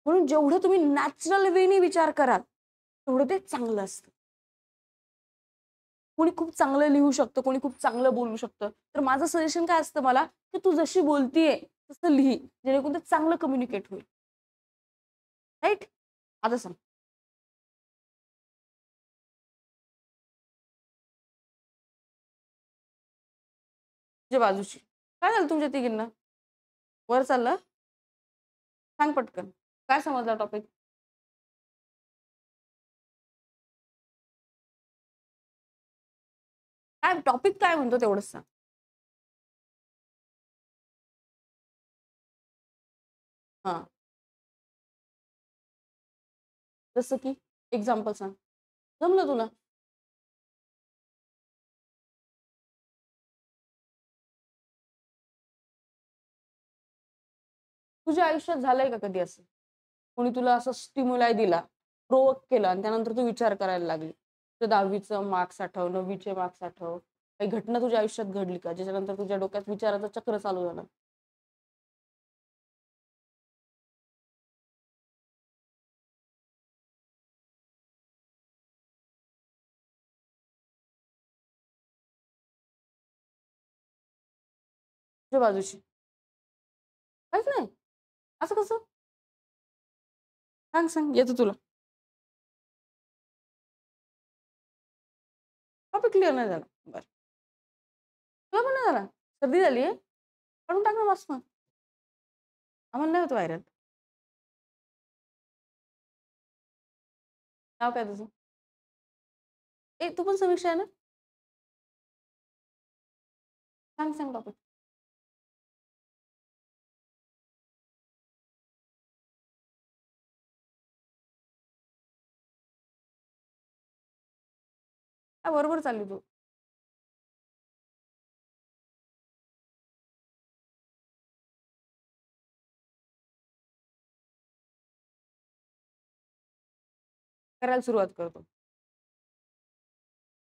म्हणून जेवढं तुम्ही नॅचरल वेनी विचार कराल तेवढं ते चांगलं असतं. कोणी खूप चांगलं लिहू शकतं, कोणी खूप चांगलं बोलू शकतं. तर माझं सजेशन काय असतं मला, की तू जशी बोलतीये तसं लिही, जेणेकरून ते चांगलं कम्युनिकेट होईल. राईट? आता सांग. तुझ्या बाजूची काय झालं तुमच्या तिघींना? वर चाललं? सांग पटकन. काय समजला टॉपिक? काय टॉपिक काय म्हणतो तेवढंच सांग. हा, जसं की एक्झाम्पल सांग. जमलं तुला? तुझ्या आयुष्यात झालंय का कधी असं? कोणी तुला असं स्टिम्युलाय दिला, प्रोवोक केला आणि त्यानंतर तू विचार करायला लागली. तुझं 10वीचं मार्क्स आठव, 9वीचे मार्क्स आठव. काही घटना तुझ्या आयुष्यात घडली का, ज्याच्यानंतर तुझ्या डोक्यात विचाराचं चक्र चालू झालं? तुझ्या बाजूची काहीच नाही. असं कसं? सांग सांग, येतं तुला. टॉपिक क्लिअर नाही झाला. बरं, तुला पण नाही झाला? सर्दी झाली आहे? काढून टाक ना मास्क मग. आम्हाला नाही होत व्हायरल. नाव काय तुझं? ए, तू पण समीक्षा आहे ना? सांग सांग टॉपिक. काय बरोबर चालली तू. करायला सुरुवात करतो.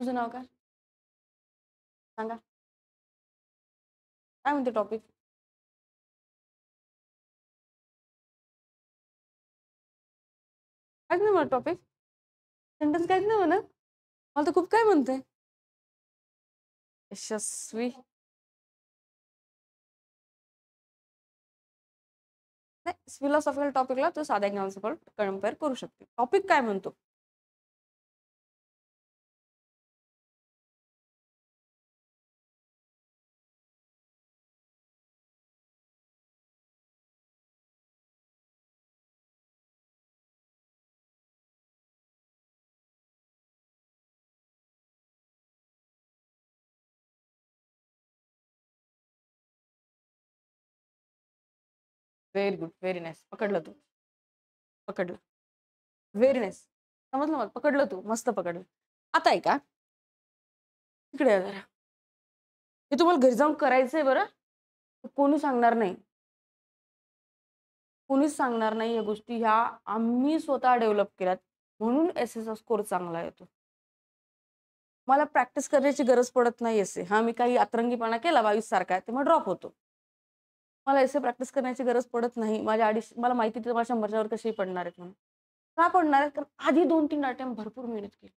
तुझं नाव काय? सांगा. काय म्हणते टॉपिक? काहीच नाही म्हणत टॉपिक. सेंटेन्स काहीच नाही म्हणत. मला तर खूप काय म्हणते. यशस्वी. नाही, फिलॉसॉफिकल टॉपिकला तू साध्या एक्झाम्पल कम्पेअर करू शकते. टॉपिक काय म्हणतो? Very good, very nice. पकडलं तू. पकडलं. Very nice. समजलं मला. पकडलं तू. मस्त पकडलं. आता ऐका. इकडे या जरा. हे तुम्हाला घरी जाऊन करायचंय बरं. कोणी सांगणार नाही. कोणीच सांगणार नाही या गोष्टी. ह्या आम्ही स्वतः डेव्हलप केल्यात. म्हणून एसएचा स्कोर चांगला येतो. मला प्रॅक्टिस करण्याची गरज पडत नाही एसे. हा, मी काही अतरंगीपणा केला 22 सारखा तेव्हा ड्रॉप होतो. मला एसे प्रॅक्टिस करण्याची गरज पडत नाही. माझ्या 250 मला माहिती आहे तुम्हाला 100च्या वर कशी पडणार आहेत म्हणून. का पडणार आहेत? कारण आधी 2-3 अटेम्प्ट भरपूर मेहनत केली.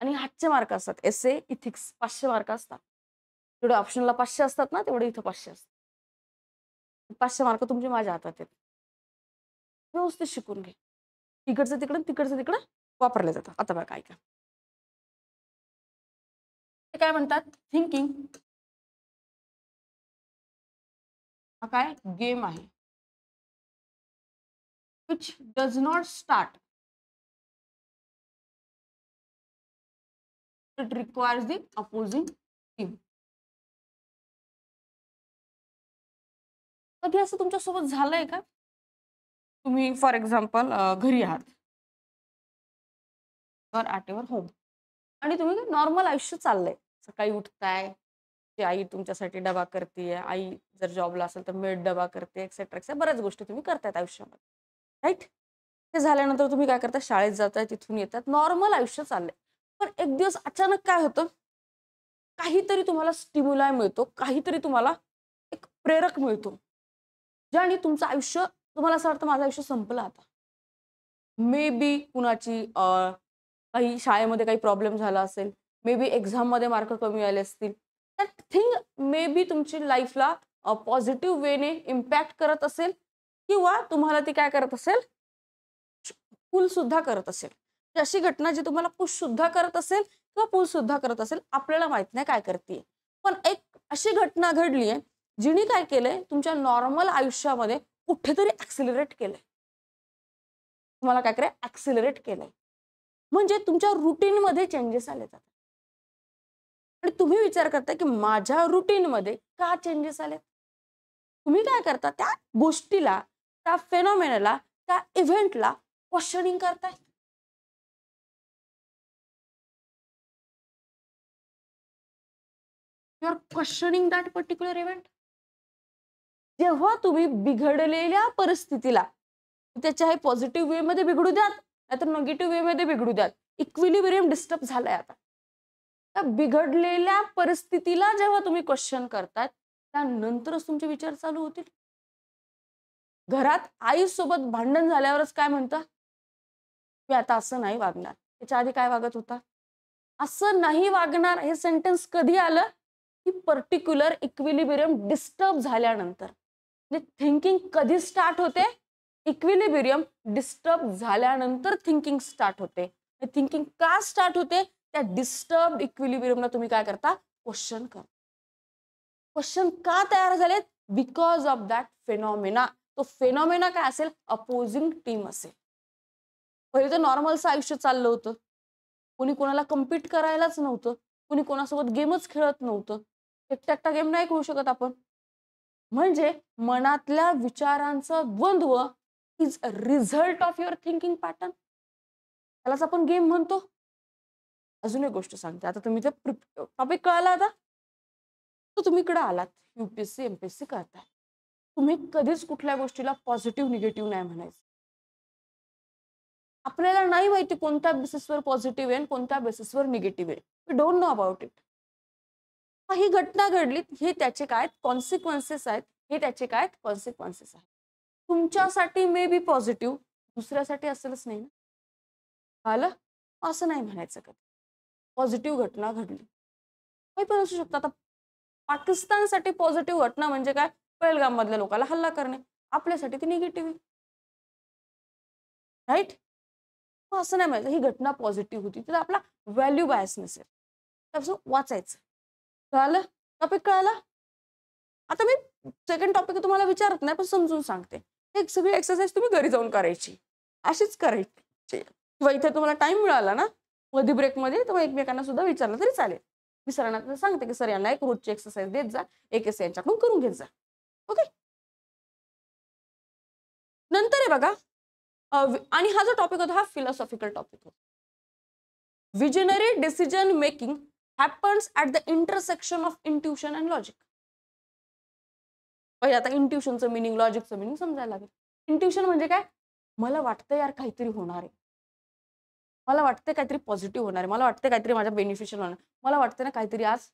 आणि 800 मार्क असतात. एसे, इथिक्स 500 मार्क असतात. जेवढे ऑप्शनला 500 असतात ना, तेवढे इथं 500 असतात. 500 मार्क तुमचे माझ्या हातात आहेत. व्यवस्थित शिकून घे. इकडचं तिकडं, तिकडचं तिकडं वापरले जातात. आता बघा काय का. ते काय म्हणतात? थिंकिंग. हा काय गेम आहे. which does not start. It requires the opposing team. कधी असं तुमच्यासोबत झालंय का? तुम्ही फॉर एक्झाम्पल घरी आहात. तर आटेवर होम. आणि तुम्ही नॉर्मल आयुष्य चाललंय. सकाळी उठताय, की आई तुमच्यासाठी डबा करते. आई जर जॉबला असेल तर मेड डबा करते, एक्सेट्रा एक्सेट्रा बऱ्याच गोष्टी तुम्ही करतायत आयुष्यामध्ये. राईट? ते झाल्यानंतर तुम्ही काय करता? शाळेत जाताय, तिथून येतात. नॉर्मल आयुष्य चाललंय. पण एक दिवस अचानक काय होतं? काहीतरी तुम्हाला स्टिम्युलाय मिळतो, काहीतरी तुम्हाला एक प्रेरक मिळतो. ज्याने तुमचं आयुष्य तुम्हाला असं वाटतं माझं आयुष्य संपलं आता. मे बी कुणाची काही शाळेमध्ये काही प्रॉब्लेम झाला असेल. मे बी एक्झाममध्ये मार्क कमी आले असतील. दॅट थिंग मे बी तुमची लाईफला पॉझिटिव्ह वेने इम्पॅक्ट करत असेल किंवा तुम्हाला ती काय करत असेल? पुल सुद्धा करत असेल. अशी घटना जी तुम्हाला पुश सुद्धा करत असेल किंवा पुल सुद्धा करत असेल, आपल्याला माहित नाही काय करते. पण एक अशी घटना घडली आहे, जिने काय केलंय तुमच्या नॉर्मल आयुष्यामध्ये कुठेतरी ॲक्सिलरेट केलंय. तुम्हाला काय करायचं? ॲक्सिलरेट केलंय. म्हणजे तुमच्या रुटीनमध्ये चेंजेस आले जातात. आणि तुम्ही विचार करताय की माझ्या रुटीनमध्ये का चेंजेस आलेत? तुम्ही काय करता? त्या गोष्टीला, त्या फेनॉमेनाला, त्या इव्हेंटला क्वेश्चनिंग करताय. You are questioning that particular event. जेव्हा तुम्ही बिघडलेल्या परिस्थितीला त्याच्या पॉझिटिव्ह वे मध्ये बिघडू द्यात, नाहीतर निगेटिव्ह वे मध्ये बिघडू द्यात, इक्विलिब्रियम डिस्टर्ब झालाय आता. त्या बिघडलेल्या परिस्थितीला जेव्हा तुम्ही क्वेश्चन करताय, त्यानंतरच तुमचे विचार चालू होतील. घरात आईसोबत भांडण झाल्यावरच काय म्हणता? मी आता असं नाही वागणार. त्याच्या आधी काय वागत होता? असं नाही वागणार हे सेंटेन्स कधी आलं? की पर्टिक्युलर इक्विलिब्रियम डिस्टर्ब झाल्यानंतर. म्हणजे थिंकिंग कधी स्टार्ट होते? इक्विलिब्रियम डिस्टर्ब झाल्यानंतर थिंकिंग स्टार्ट होते. थिंकिंग का स्टार्ट होते? त्या डिस्टर्ब इक्विलिब्रियमला तुम्ही काय करता? क्वेश्चन करता. क्वेश्चन का तयार झालेत? Because of that phenomena. तो फेनॉमेना काय असेल? अपोजिंग टीम असेल. पहिले तर नॉर्मलचं आयुष्य चाललं होतं. कोणी कोणाला कम्पीट करायलाच नव्हतं. कोणी कोणासोबत गेमच खेळत नव्हतं. एकटा गेम नाही खेळू शकत आपण. म्हणजे मनातल्या विचारांचा द्वंद्व is a result of your thinking pattern. त्यालाच आपण गेम म्हणतो. अजून एक गोष्ट सांगते. आता तुम्ही टॉपिक कळाला आता? तर तुम्ही इकडे आलात, UPSC MPSC करताय. तुम्ही कधीच कुठल्या गोष्टीला पॉझिटिव्ह निगेटिव्ह नाही म्हणायचं. आपल्याला नाही माहिती कोणत्या बेसिसवर पॉझिटिव्ह आहे आणि कोणत्या बेसिसवर निगेटिव्ह आहे. We don't know about it. ही घटना घडली, हे त्याचे काय कॉन्सिक्वेन्सेस आहेत, हे त्याचे काय कॉन्सिक्वेन्सेस आहेत. तुमच्यासाठी मे बी पॉझिटिव्ह, दुसऱ्यासाठी असेलच नाही ना. आलं? असं नाही म्हणायचं कधी. पॉझिटिव्ह घटना घडली, काही पण असू शकतं. आता पाकिस्तानसाठी पॉझिटिव्ह घटना म्हणजे काय? पहलगाम मधल्या लोकांना हल्ला करणे. आपल्यासाठी ती निगेटिव्ह आहे. राईट? असं नाही म्हणायचं ही घटना पॉझिटिव्ह होती, तर आपला व्हॅल्यू बायस नसेल. त्यापासून वाचायचं. कळालं? टॉपिक कळाला? आता मी सेकंड टॉपिक तुम्हाला विचारत नाही, पण समजून सांगते. एक सगळी एक्सरसाइज तुम्ही घरी जाऊन करायची, अशीच करायची. किंवा इथे तुम्हाला टाइम मिळाला ना मध्ये ब्रेकमध्ये, तर एकमेकांना सुद्धा विचारलं तरी चालेल. मी सरांना सांगते की सर यांना एक रोजची एक्सरसाइज देत जा, एक यांच्याकडून करून घेत जा. ओके. नंतर आहे बघा, आणि हा जो टॉपिक होता हा फिलॉसॉफिकल टॉपिक होता. Visionary decision making happens at the intersection of intuition and logic. पहिले आता इंट्युशनचं मिनिंग, लॉजिकचं मिनिंग समजायला लागेल. इंट्युशन म्हणजे काय? मला वाटतं यार काहीतरी होणार आहे, मला वाटतं काहीतरी पॉझिटिव्ह होणार आहे, मला वाटतं काहीतरी माझ्या बेनिफिशियल होणार, मला वाटतं ना काहीतरी आज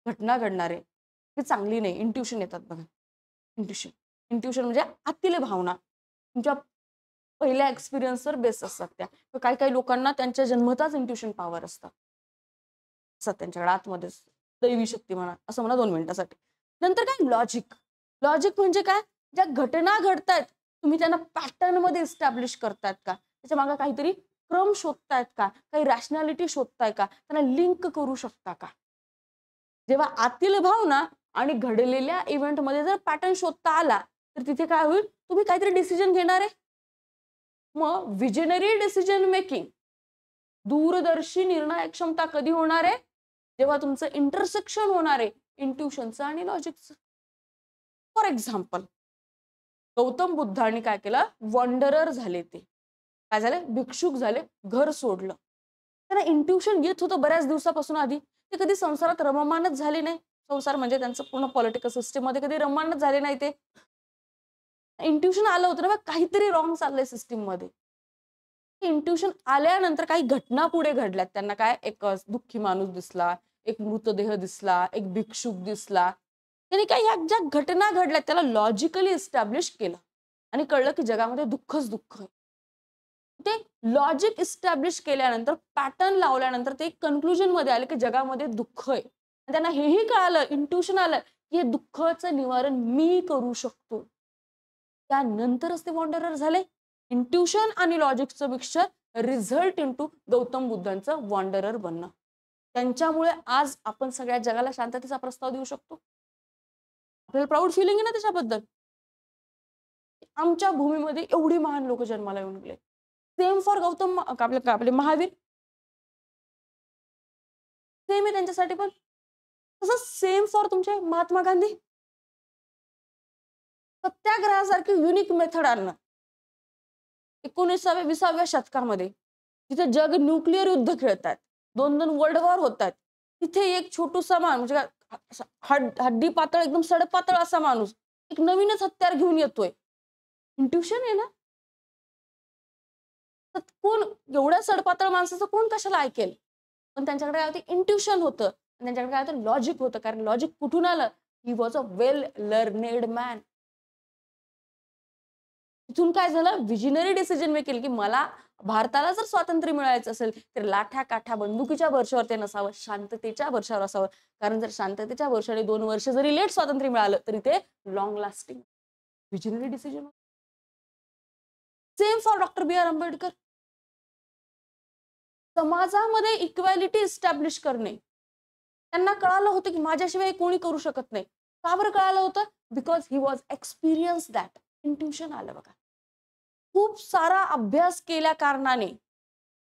घटना घडणार आहे, ती चांगली नाही. इंट्युशन येतात बघा. इंट्युशन इंट्युशन म्हणजे आतील भावना, तुमच्या पहिल्या एक्सपिरियन्सवर बेस असतात त्या. काही काही लोकांना त्यांच्या जन्मताच इंट्युशन पॉवर असतात त्यांच्याकडे आतमध्ये दैवी शक्ती म्हणा, असं म्हणा 2 मिनिटासाठी. नंतर काय? लॉजिक. लॉजिक म्हणजे काय? ज्या घटना घडतायत तुम्ही त्यांना पॅटर्न मध्ये इस्टॅब्लिश करतायत का? त्याच्या मागे काहीतरी क्रम शोधतायत का? काही रॅशनॅलिटी शोधताय का? त्यांना लिंक करू शकता का? जेव्हा आतील भावना आणि घडलेल्या इव्हेंट मध्ये जर पॅटर्न शोधता आला तर तिथे काय होईल? तुम्ही काहीतरी डिसिजन घेणार आहे. मग विजनरी डिसिजन मेकिंग, दूरदर्शी निर्णय क्षमता कधी होणार आहे? जेव्हा तुमचं इंटरसेक्शन होणार आहे इंट्युशनचं आणि लॉजिकचं. फॉर एक्झाम्पल, गौतम बुद्धांनी काय केलं? वॉन्डरर झाले. ते काय झाले? भिक्षुक झाले, घर सोडलं. त्यांना इंट्युशन येत होतं बऱ्याच दिवसापासून आधी. ते कधी संसारात रममानच झाले नाही. संसार म्हणजे त्यांचं पूर्ण पॉलिटिकल सिस्टीम मध्ये कधी रममानच झाले नाही. ते इंट्युशन आलं होतं ना, काहीतरी रॉंग चाललंय सिस्टीम मध्ये. इंट्युशन आल्यानंतर काही घटना पुढे घडल्यात. त्यांना काय? एक दुःखी माणूस दिसला, एक मृतदेह दिसला, एक भिक्षुक दिसला. त्यांनी काय ह्या ज्या घटना घडल्यात त्याला लॉजिकली इस्टॅब्लिश केलं आणि कळलं की जगामध्ये दुःखच दुःख आहे. ते लॉजिक इस्टॅब्लिश केल्यानंतर, पॅटर्न लावल्यानंतर ते कन्क्लुजन मध्ये आले की जगामध्ये दुःख आहे. त्यांना हेही कळालं, इंट्युशन आलं की हे दुःखाचं निवारण मी करू शकतो. त्यानंतरच ते वॉन्डरर झाले. इंट्युशन आणि लॉजिकचं मिक्सचर रिझल्ट इंटू गौतम बुद्धांचं वॉन्डरर बनणं. त्यांच्यामुळे आज आपण सगळ्या जगाला शांततेचा प्रस्ताव देऊ शकतो. आपल्याला प्राऊड फिलिंग आहे ना त्याच्याबद्दल. आमच्या भूमीमध्ये एवढी महान लोक जन्माला येऊन गेले. सेम फॉर गौतम, आपले महावीर, सेम आहे त्यांच्यासाठी पण. तसं सेम फॉर तुमचे महात्मा गांधी. सत्याग्रहासारखी युनिक मेथड आणणं 19व्या-20व्या शतकामध्ये, जिथे जग न्यूक्लिअर युद्ध खेळतात, 2 वर्ल्ड वॉर होतात, तिथे एक छोटूसा माणूस म्हणजे हड्डी पातळ, एकदम सडपातळ असा माणूस एक नवीनच हत्यार घेऊन येतोय. इंट्युशन आहे ना. कोण एवढ्या सडपातळ माणसाचं कोण कशाला ऐकेल? पण त्यांच्याकडे काय होतं? इंट्युशन होतं. त्यांच्याकडे काय होतं? लॉजिक होतं. कारण लॉजिक कुठून आलं? ही was a well learned man. इथून काय झालं? विजनरी डिसिजन मेकिंग, की मला भारताला जर स्वातंत्र्य मिळायचं असेल तर लाठ्या काठ्या बंदुकीच्या वर्षावर ते नसावं, शांततेच्या वर्षावर असावं. कारण जर शांततेच्या वर्षाने 2 वर्ष जरी लेट स्वातंत्र्य मिळालं तरी ते long lasting visionary decision. Same for doctor B R Ambedkar. समाजामध्ये इक्वॅलिटी इस्टॅब्लिश करणे. त्यांना कळालं होतं की माझ्याशिवाय कोणी करू शकत नाही. का बरं कळालं होतं? Because he was experience that. Intuition आलं बघा. खूप सारा अभ्यास केल्या कारणाने,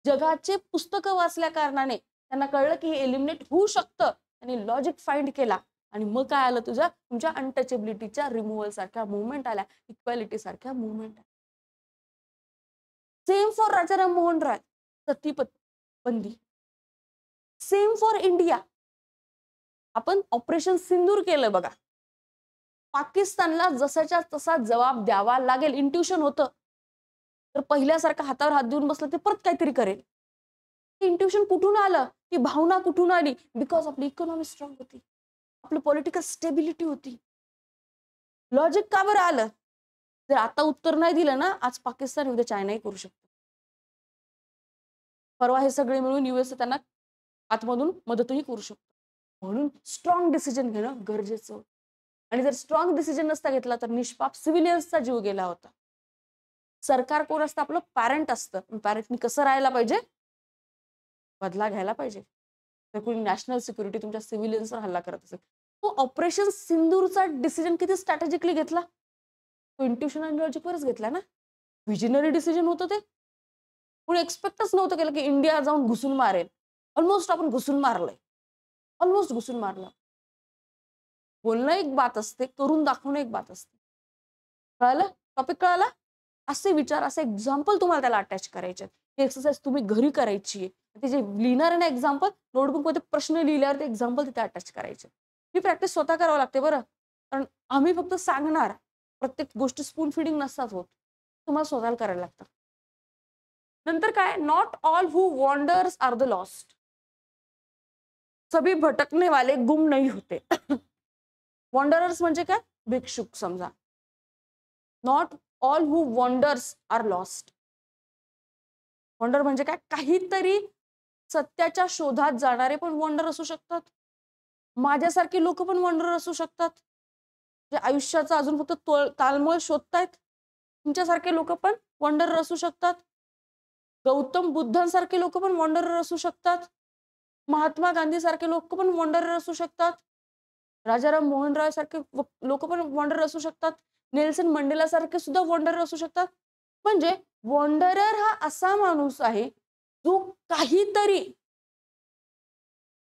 जगाचे पुस्तकं वाचल्या कारणाने त्यांना कळलं की हे एलिमिनेट होऊ शकतं. आणि लॉजिक फाइंड केला आणि मग काय आलं तुमच्या अनटचेबिलिटीच्या रिमूव्हल सारख्या मुवमेंट आल्या, इक्वॅलिटी सारख्या movement. Same for Rajaram Mohan Roy, sati बंदी. Same for India. आपण ऑपरेशन सिंदूर केलं बघा. पाकिस्तानला जसाच्या तसा जबाब द्यावा लागेल, इंट्युशन होतं. तर पहिल्यासारखं हातावर हात देऊन बसलं ते परत काहीतरी करेल. इंट्युशन कुठून आलं? ती भावना कुठून आली? बिकॉज आपली इकॉनॉमी स्ट्रॉंग होती, आपली पॉलिटिकल स्टेबिलिटी होती. लॉजिक का बरं आलं? जर आता उत्तर नाही दिलं ना, आज पाकिस्तान उद्या चायनाही करू शकतो. परवा हे सगळे मिळून युएसए त्यांना आतमधून मदतही करू शकतो. म्हणून स्ट्रॉंग डिसिजन घेणं गरजेचं होतं. आणि जर स्ट्रॉंग डिसिजन नसता घेतला तर निष्पाप सिव्हिलियन्सचा जीव गेला होता. सरकार कोण असतं? आपलं पॅरेंट असतं. पॅरेंटनी कसं राहायला पाहिजे? बदला घ्यायला पाहिजे. तर कोणी नॅशनल सिक्युरिटी तुमच्या सिव्हिलियन्सवर हल्ला करत असेल, तो ऑपरेशन सिंदूरचा डिसिजन किती स्ट्रॅटेजिकली घेतला? तो इंट्युशन आणि लॉजिकवरच घेतला ना. विजनरी डिसिजन होतं ते. कोणी एक्सपेक्टच नव्हतं केलं की इंडिया जाऊन घुसून मारेल. ऑलमोस्ट आपण घुसून मारलंय. ऑलमोस्ट घुसून मारलं. बोलणं एक बात असते, करून दाखवणं एक बात असते. कळालं? टॉपिक कळाला? असे विचार, असे एक्झाम्पल तुम्हाला त्याला अटॅच करायचे. ही एक्सरसाइज तुम्ही घरी करायची आहे. ते जे लिहिणार आहे ना एक्झाम्पल, नोटबुकमध्ये प्रश्न लिहिल्यावर ते एक्झाम्पल तिथे अटॅच करायचे. ही प्रॅक्टिस स्वतः करावं लागते बरं. कारण आम्ही फक्त सांगणार, प्रत्येक गोष्टी स्पून फिडिंग नसतात होत. तुम्हाला स्वतःला करायला लागतं. नंतर काय? Not all who wanders are the lost. सभी भटकने वाले गुम नहीं होते. वॉन्डरर्स म्हणजे काय? भिक्षुक समजा. Not all who wanders are lost. Wander म्हणजे काय? काहीतरी सत्याच्या शोधात जाणारे पण वॉन्डर असू शकतात. माझ्यासारखी लोक पण वॉन्डर असू शकतात, जे आयुष्याचा अजून फक्त ताळमेळ शोधतायत. तुमच्यासारखे लोक पण वॉन्डरर असू शकतात. गौतम बुद्धांसारखे लोक पण वॉन्डरर असू शकतात. महात्मा गांधी सारखे लोक पण वॉन्डरर असू शकतात. राजाराम मोहन राय सारखे लोक पण वॉन्डरर असू शकतात. नेल्सन मंडेला सारखे सुद्धा वॉन्डरर असू शकतात. म्हणजे वॉन्डरर हा असा माणूस आहे जो काहीतरी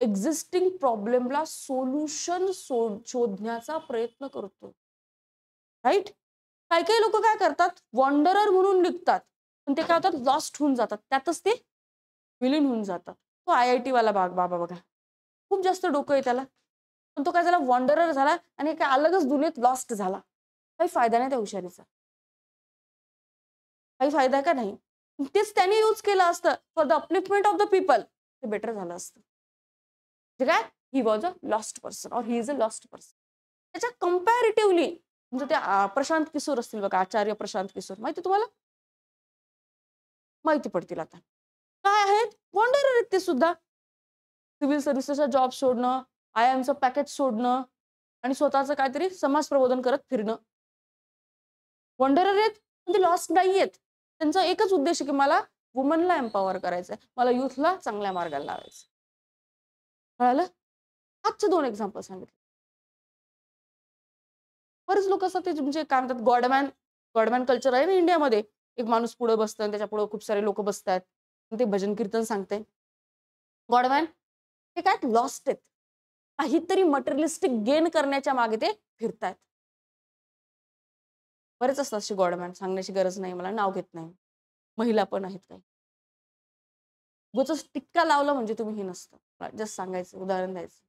एक्झिस्टिंग प्रॉब्लेमला सोल्युशन शोधण्याचा प्रयत्न करतो. राईट? काही काही लोक काय करतात? वॉन्डरर म्हणून निघतात, पण ते काय होतात? लॉस्ट होऊन जातात. त्यातच ते विलीन होऊन जातात. तो IIT वाला बाबा बघा, खूप जास्त डोकं आहे त्याला, पण तो काय झाला? वॉन्डरर झाला आणि काय अलगच दुनियेत लॉस्ट झाला. काही फायदा नाही त्या हुशारीचा. काही फायदा का नाही? तेच त्यांनी यूज केलं असतं for the upliftment of the people, ते बेटर झालं असतं. म्हणजे काय? He was a lost person और he is a lost person. त्याच्या कंपॅरेटिव्हली म्हणजे ते प्रशांत किशोर असतील बघा, आचार्य प्रशांत किशोर, माहिती तुम्हाला? माहिती पडतील आता. काय आहेत? वॉन्डरर आहेत ते सुद्धा. सिव्हिल सर्व्हिसेसचा जॉब सोडणं, IIMचं पॅकेज सोडणं आणि स्वतःचं काहीतरी समाज प्रबोधन करत फिरणं. वॉन्डरर आहेत, पण ते लॉस्ट नाही आहेत. त्यांचा एकच उद्देश आहे की मला वुमनला एम्पॉवर करायचंय, मला युथला चांगल्या मार्गाला लावायचं. कळालं? आजचे 2 एक्झाम्पल सांगितले. बरेच लोक असतात ते म्हणजे काय म्हणतात, गॉडमॅन कल्चर आहे ना इंडियामध्ये. एक माणूस पुढे बसतं आणि त्याच्या पुढे खूप सारे लोक बसतात, ते भजन कीर्तन सांगते. गॉडमॅन हे काय? लॉस्ट आहेत. काहीतरी मटेरियलिस्टिक गेन करण्याच्या मागे ते फिरतायत. बरेच असतात असे गॉडमॅन, सांगण्याची गरज नाही, मला नाव घेत नाही. महिला पण आहेत काही. उगाचच टिक्का लावला म्हणजे तुम्ही हे नसतं, जस्ट सांगायचं, उदाहरण द्यायचं.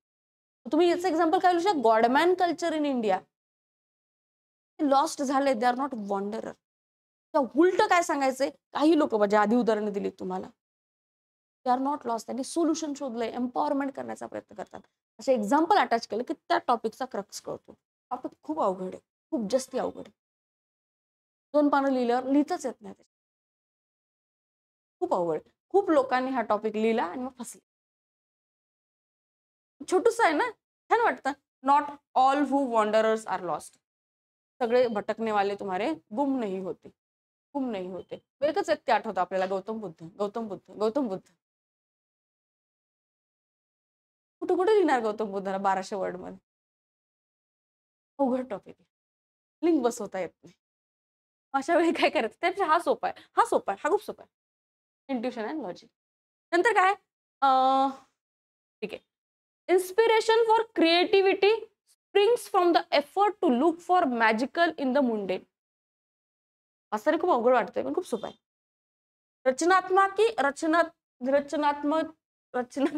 तुम्ही याचं एक्झाम्पल काय लिहू शकता? गॉडमॅन कल्चर इन इंडिया लॉस्ट झाले, दे आर नॉट वॉन्डरर. उलट काय सांगायचंय? काही लोक म्हणजे आधी उदाहरणं दिली तुम्हाला, दे आर नॉट लॉस्ट. त्यांनी सोल्युशन शोधलंय, एम्पॉवरमेंट करण्याचा प्रयत्न करतात. असे एक्झाम्पल अटॅच केलं की त्या टॉपिकचा क्रक्स कळतो. टॉपिक खूप अवघड आहे, खूप जास्ती अवघड आहे. 2 पानं लिहिल्यावर लिहिताच येत नाही. खूप अवघड. खूप लोकांनी हा टॉपिक लिहिला आणि मग फसले. छोटूस आहे ना, छान वाटतं. Not all who wanderers are lost. सगळे भटकने वाले तुम्हारे गुम नहीं होते. गुम नहीं होते. एकच व्यक्ती आठवतो आपल्याला, गौतम बुद्ध. गौतम बुद्ध, गौतम बुद्ध. कुठे कुठे लिहिणार गौतम बुद्धाला 1200 वर्ड मध्ये? अवघड टॉपिक आहे. लिंक बसवता येत नाही. अशा वेळी काय करायचं? त्यापेक्षा हा सोपा आहे. हा सोपा आहे. हा खूप सोपा आहे. Intuition and logic. नंतर काय? ठीक आहे. Inspiration for creativity springs from the effort to look for magical in the mundane. असं खूप अवघड वाटतंय पण खूप सोपं आहे. रचनात्मक रचना रचनात्मक रचना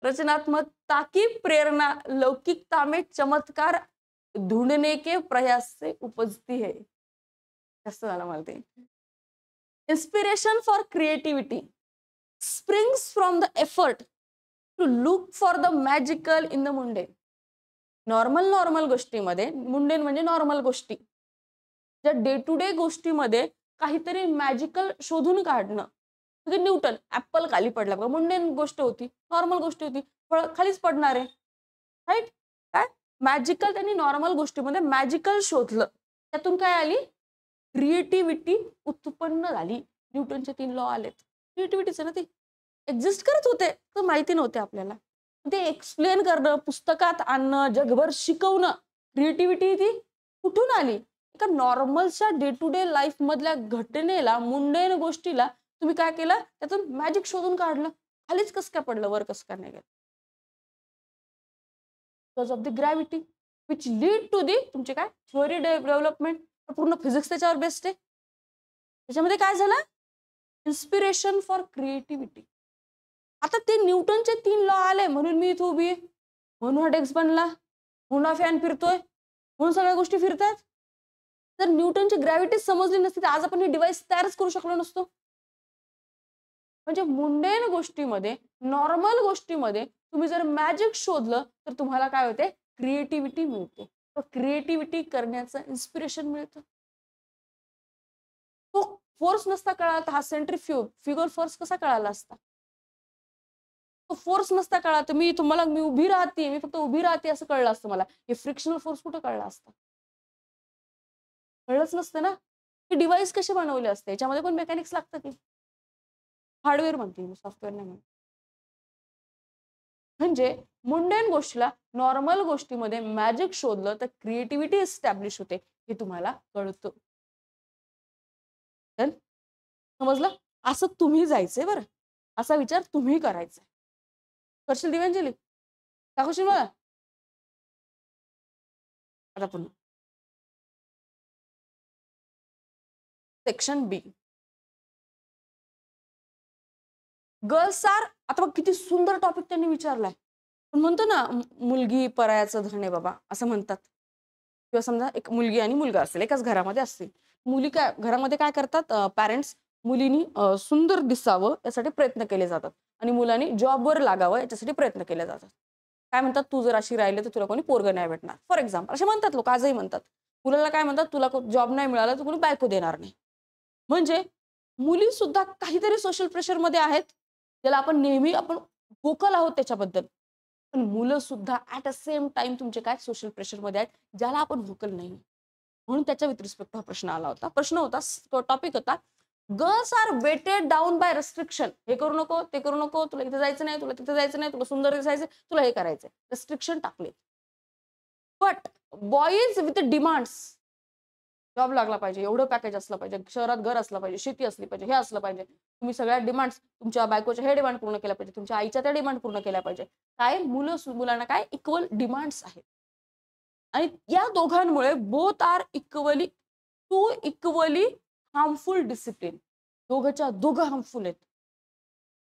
रचनात्मकता की प्रेरणा लौकिकता में चमत्कार ढूंढने के प्रयास से उपजती है. कसं झालं मला ते. Inspiration for creativity springs from the effort to look for the magical in the mundane. Normal गोष्टीमध्ये, मुंडेन म्हणजे नॉर्मल गोष्टी, ज्या डे टू डे गोष्टीमध्ये काहीतरी मॅजिकल शोधून काढणं. म्हणजे न्यूटन ऍपल खाली पडला बघा, मुंडेन गोष्ट होती, नॉर्मल गोष्ट होती, फळ खालीच पडणार आहे, राईट. काय मॅजिकल त्यांनी नॉर्मल गोष्टीमध्ये मॅजिकल शोधलं, त्यातून काय आली? क्रिएटिव्हिटी उत्पन्न झाली. न्यूटनचे 3 लॉ आलेत. क्रिएटिव्हिटीचे ना, ते एक्झिस्ट करत होते, तर माहिती नव्हते आपल्याला. ते एक्सप्लेन करणं, पुस्तकात आणणं, जगभर शिकवणं, क्रिएटिव्हिटी ती कुठून आली? एका नॉर्मलच्या डे टू डे लाईफ मधल्या घटनेला, मुंडेन गोष्टीला तुम्ही काय केलं? त्यातून मॅजिक शोधून काढलं. खालीच कसं काय पडलं, वर कसं काय नाही गेलं? Because of the gravity which lead to the तुमचे काय थिअरी डेव्हलपमेंट. पूर्ण फिजिक्स त्याच्यावर बेस्ड आहे. त्याच्यामध्ये काय झालं? Inspiration for creativity. आता ते न्यूटनचे 3 लॉ आले म्हणून मी इथे उभी आहे, म्हणून हा डेस्क बनला, म्हणून हा फॅन फिरतोय, म्हणून सगळ्या गोष्टी फिरतात. जर न्यूटनची ग्रॅव्हिटी समजली नसती तर आज आपण हे डिव्हाइस तयारच करू शकलो नसतो. म्हणजे मुंडेन गोष्टीमध्ये, नॉर्मल गोष्टीमध्ये तुम्ही जर मॅजिक शोधलं तर तुम्हाला काय होते? क्रिएटिव्हिटी मिळते. क्रिएटिव्हिटी करण्याचं इन्स्पिरेशन मिळतं. तो फोर्स नसता कळाला तर हा सेंट्रीफ्यूज फिगर फोर्स कसा कळाला असता? तो फोर्स नसता कळला तर मी उभी राहते, मी फक्त उभी राहते असं कळलं असतं मला. हे फ्रिक्शनल फोर्स कुठं कळला असतं? कळलंच नसतं ना. हे डिव्हाइस कसे बनवले असते? याच्यामध्ये पण मेकॅनिक्स लागतं की? हार्डवेअर म्हणते मी, सॉफ्टवेअर नाही म्हणते. म्हणजे मुंडेन गोष्टीला नॉर्मल गोष्टीमध्ये मॅजिक शोधलं तर क्रिएटिव्हिटी एस्टॅब्लिश होते, हे तुम्हाला कळतं. समजलं? असं तुम्ही जायचंय बरं. असा विचार तुम्ही करायचा. करशील दिव्यांजली? दाखवशील मला? आता पुन्हा सेक्शन बी. गर्ल्स आर, आता बघ किती सुंदर टॉपिक त्यांनी विचारलाय. पण म्हणतो ना, मुलगी परायाचं धन आहे बाबा, असं म्हणतात. किंवा समजा एक मुलगी आणि मुलगा असेल, एकाच घरामध्ये असतील. मुली काय घरामध्ये काय करतात? पॅरेंट्स मुलीनी सुंदर दिसावं यासाठी प्रयत्न केले जातात आणि मुलांनी जॉबवर लागावं याच्यासाठी प्रयत्न केले जातात. काय म्हणतात? तू जर अशी राहिली तर तुला कोणी पोरगं नाही भेटणार, फॉर एक्झाम्पल. असे म्हणतात लोक, आजही म्हणतात. मुलाला काय म्हणतात? तुला जॉब नाही मिळाला तर कोणी बायको देणार नाही. म्हणजे मुली सुद्धा काहीतरी सोशल प्रेशर मध्ये आहेत, ज्याला आपण नेहमी वोकल आहोत त्याच्याबद्दल. पण मुलं सुद्धा ऍट अ सेम टाइम तुमचे काय सोशल प्रेशर मध्ये आहेत, ज्याला आपण वोकल नाही. म्हणून त्याच्या विथ रिस्पेक्ट हा प्रश्न आला होता. प्रश्न होता, टॉपिक होता, girls are weighted down by restriction. हे करू नको, ते करू नको, तुला इथे जायचं नाही, तुला तिथे जायचं नाही, तुला सुंदर दिसायचं, तुला हे करायचंय. रेस्ट्रिक्शन टाकले. But boys with demands, job लागला पाहिजे, एवढं पॅकेज असलं पाहिजे, शहरात घर असलं पाहिजे, शेती असली पाहिजे, हे असलं पाहिजे. तुम्ही सगळ्या डिमांड्स, तुमच्या बायकोच्या हे डिमांड पूर्ण केल्या पाहिजे, तुमच्या आईच्या त्या डिमांड पूर्ण केल्या पाहिजे. काय मुलांना काय इक्वल डिमांड्स आहेत. आणि या दोघांमुळे both are equally harmful discipline. दोघं हार्मफुल आहेत.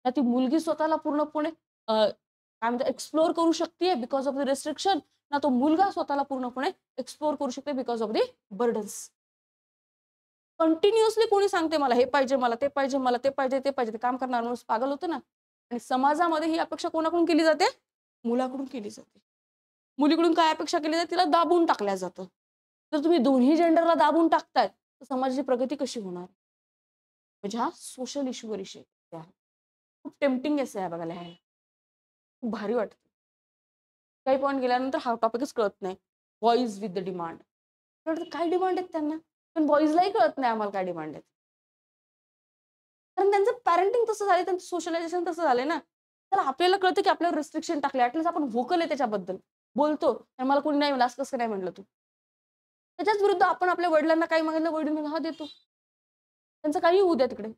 ना ती मुलगी स्वतःला पूर्णपणे काय म्हणतात एक्सप्लोर करू शकते बिकॉज ऑफ द रेस्ट्रिक्शन, ना तो मुलगा स्वतःला पूर्णपणे एक्सप्लोर करू शकते because of the burdens. Continuously कोणी सांगते मला हे पाहिजे, मला ते पाहिजे, मला ते पाहिजे, ते पाहिजे, ते काम करणार माणूस पागल होतं ना. आणि समाजामध्ये ही अपेक्षा कोणाकडून केली जाते? मुलाकडून केली जाते. मुलीकडून काय अपेक्षा केली जाते? तिला दाबून टाकल्या जातं. तर तुम्ही दोन्ही जेंडरला दाबून टाकतायत तर समाजाची प्रगती कशी होणार? म्हणजे हा सोशल इश्यूवर विषय आहे. खूप टेम्पटिंग एसे आहे बघा लिहायला. खूप भारी वाटतं. काही पॉईंट गेल्यानंतर हा टॉपिकच कळत नाही. Boys with the demand. काय डिमांड आहेत त्यांना? पण बॉईजलाही कळत नाही आम्हाला काय डिमांड आहेत. कारण त्यांचं पॅरेंटिंग तसं झालं, त्यांचं सोशलायझेशन तसं झालंय ना. तर आपल्याला कळतं की आपल्यावर रिस्ट्रिक्शन टाकले. ॲटलीस्ट आपण व्होकल आहे त्याच्याबद्दल. बोलतो. आणि मला कोणी नाही म्हणलं, असं कसं नाही म्हटलं तू? त्याच्याच विरुद्ध आपण आपल्या वडिलांना काही मागितलं, वडील म्हणून हा देतो. त्यांचं काही होऊ द्या तिकडे.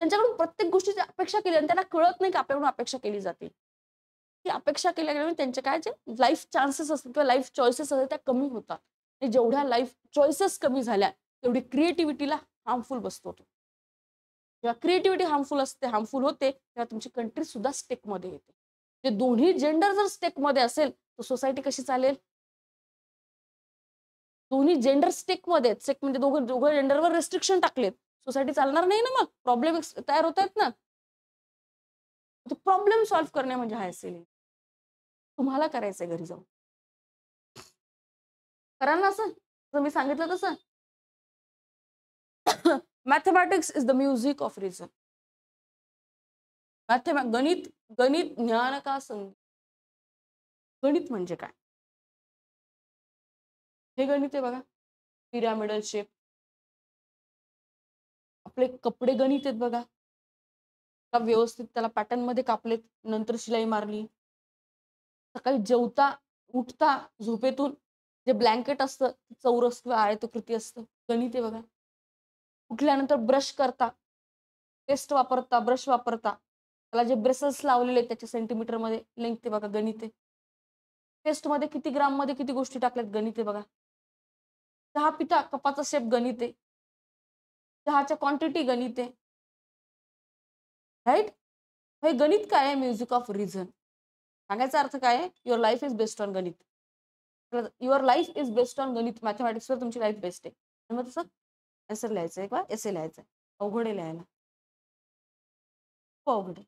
त्यांच्याकडून प्रत्येक गोष्टीची अपेक्षा केली आणि त्यांना कळत नाही की आपल्याकडून अपेक्षा केली जाते. ती अपेक्षा केल्यामुळे त्यांचे काय जे लाईफ चान्सेस असतात किंवा लाईफ चॉईसेस असतात त्या कमी होतात. आणि जेवढ्या लाईफ चॉईसेस कमी झाल्या, तेवढी क्रिएटिव्हिटीला हार्मफुल बसतो तो. जेव्हा क्रिएटिव्हिटी हार्मफुल होते, तेव्हा तुमची कंट्री सुद्धा स्टेकमध्ये येते. जे दोन्ही जेंडर जर स्टेकमध्ये असेल, तर सोसायटी कशी चालेल? दोन्ही जेंडर स्टेकमध्ये आहेत. स्टेक म्हणजे दोघं दोघं जेंडरवर रिस्ट्रिक्शन टाकलेत. सोसायटी चालणार नाही ना मग. प्रॉब्लेम तयार होत आहेत ना. प्रॉब्लेम सॉल्व्ह करणे म्हणजे हा एसे तुम्हाला करायचंय घरी जाऊन. करा ना असं. जसं मी सांगितलं तसं. Mathematics is the music of reason. गणित गणित ज्ञान का संगीत. गणित म्हणजे काय? हे गणित आहे बघा. Pyramidal shape. आपले कपडे गणित आहेत बघा. व्यवस्थित त्याला पॅटर्न मध्ये कापलेत, नंतर शिलाई मारली. सकाळी जेवता, उठता झोपेतून जे ब्लँकेट असतं चौरस किंवा आयताकृती असतं, गणित आहे बघा. उठल्यानंतर ब्रश करता, पेस्ट वापरता, ब्रश वापरता, त्याला जे ब्रेसेस लावलेले आहेत त्याच्या सेंटीमीटरमध्ये लेंथ आहे बघा, गणित आहे. पेस्टमध्ये किती ग्राम मध्ये किती गोष्टी टाकल्यात, गणित आहे बघा. चहा पिता, कपाचा शेप गणित आहे. चहाच्या क्वांटिटी गणित आहे. राईट? हे गणित काय आहे? Music of reason. सांगायचा अर्थ काय आहे? Your life is based on गणित. Your life is based on गणित. मॅथमॅटिक्सवर तुमची लाईफ बेस्ड आहे. मग तसं आन्सर लिहायचं आहे किंवा एसे लिहायचं आहे. अवघड आहे लिहायला. खूप अवघड आहे.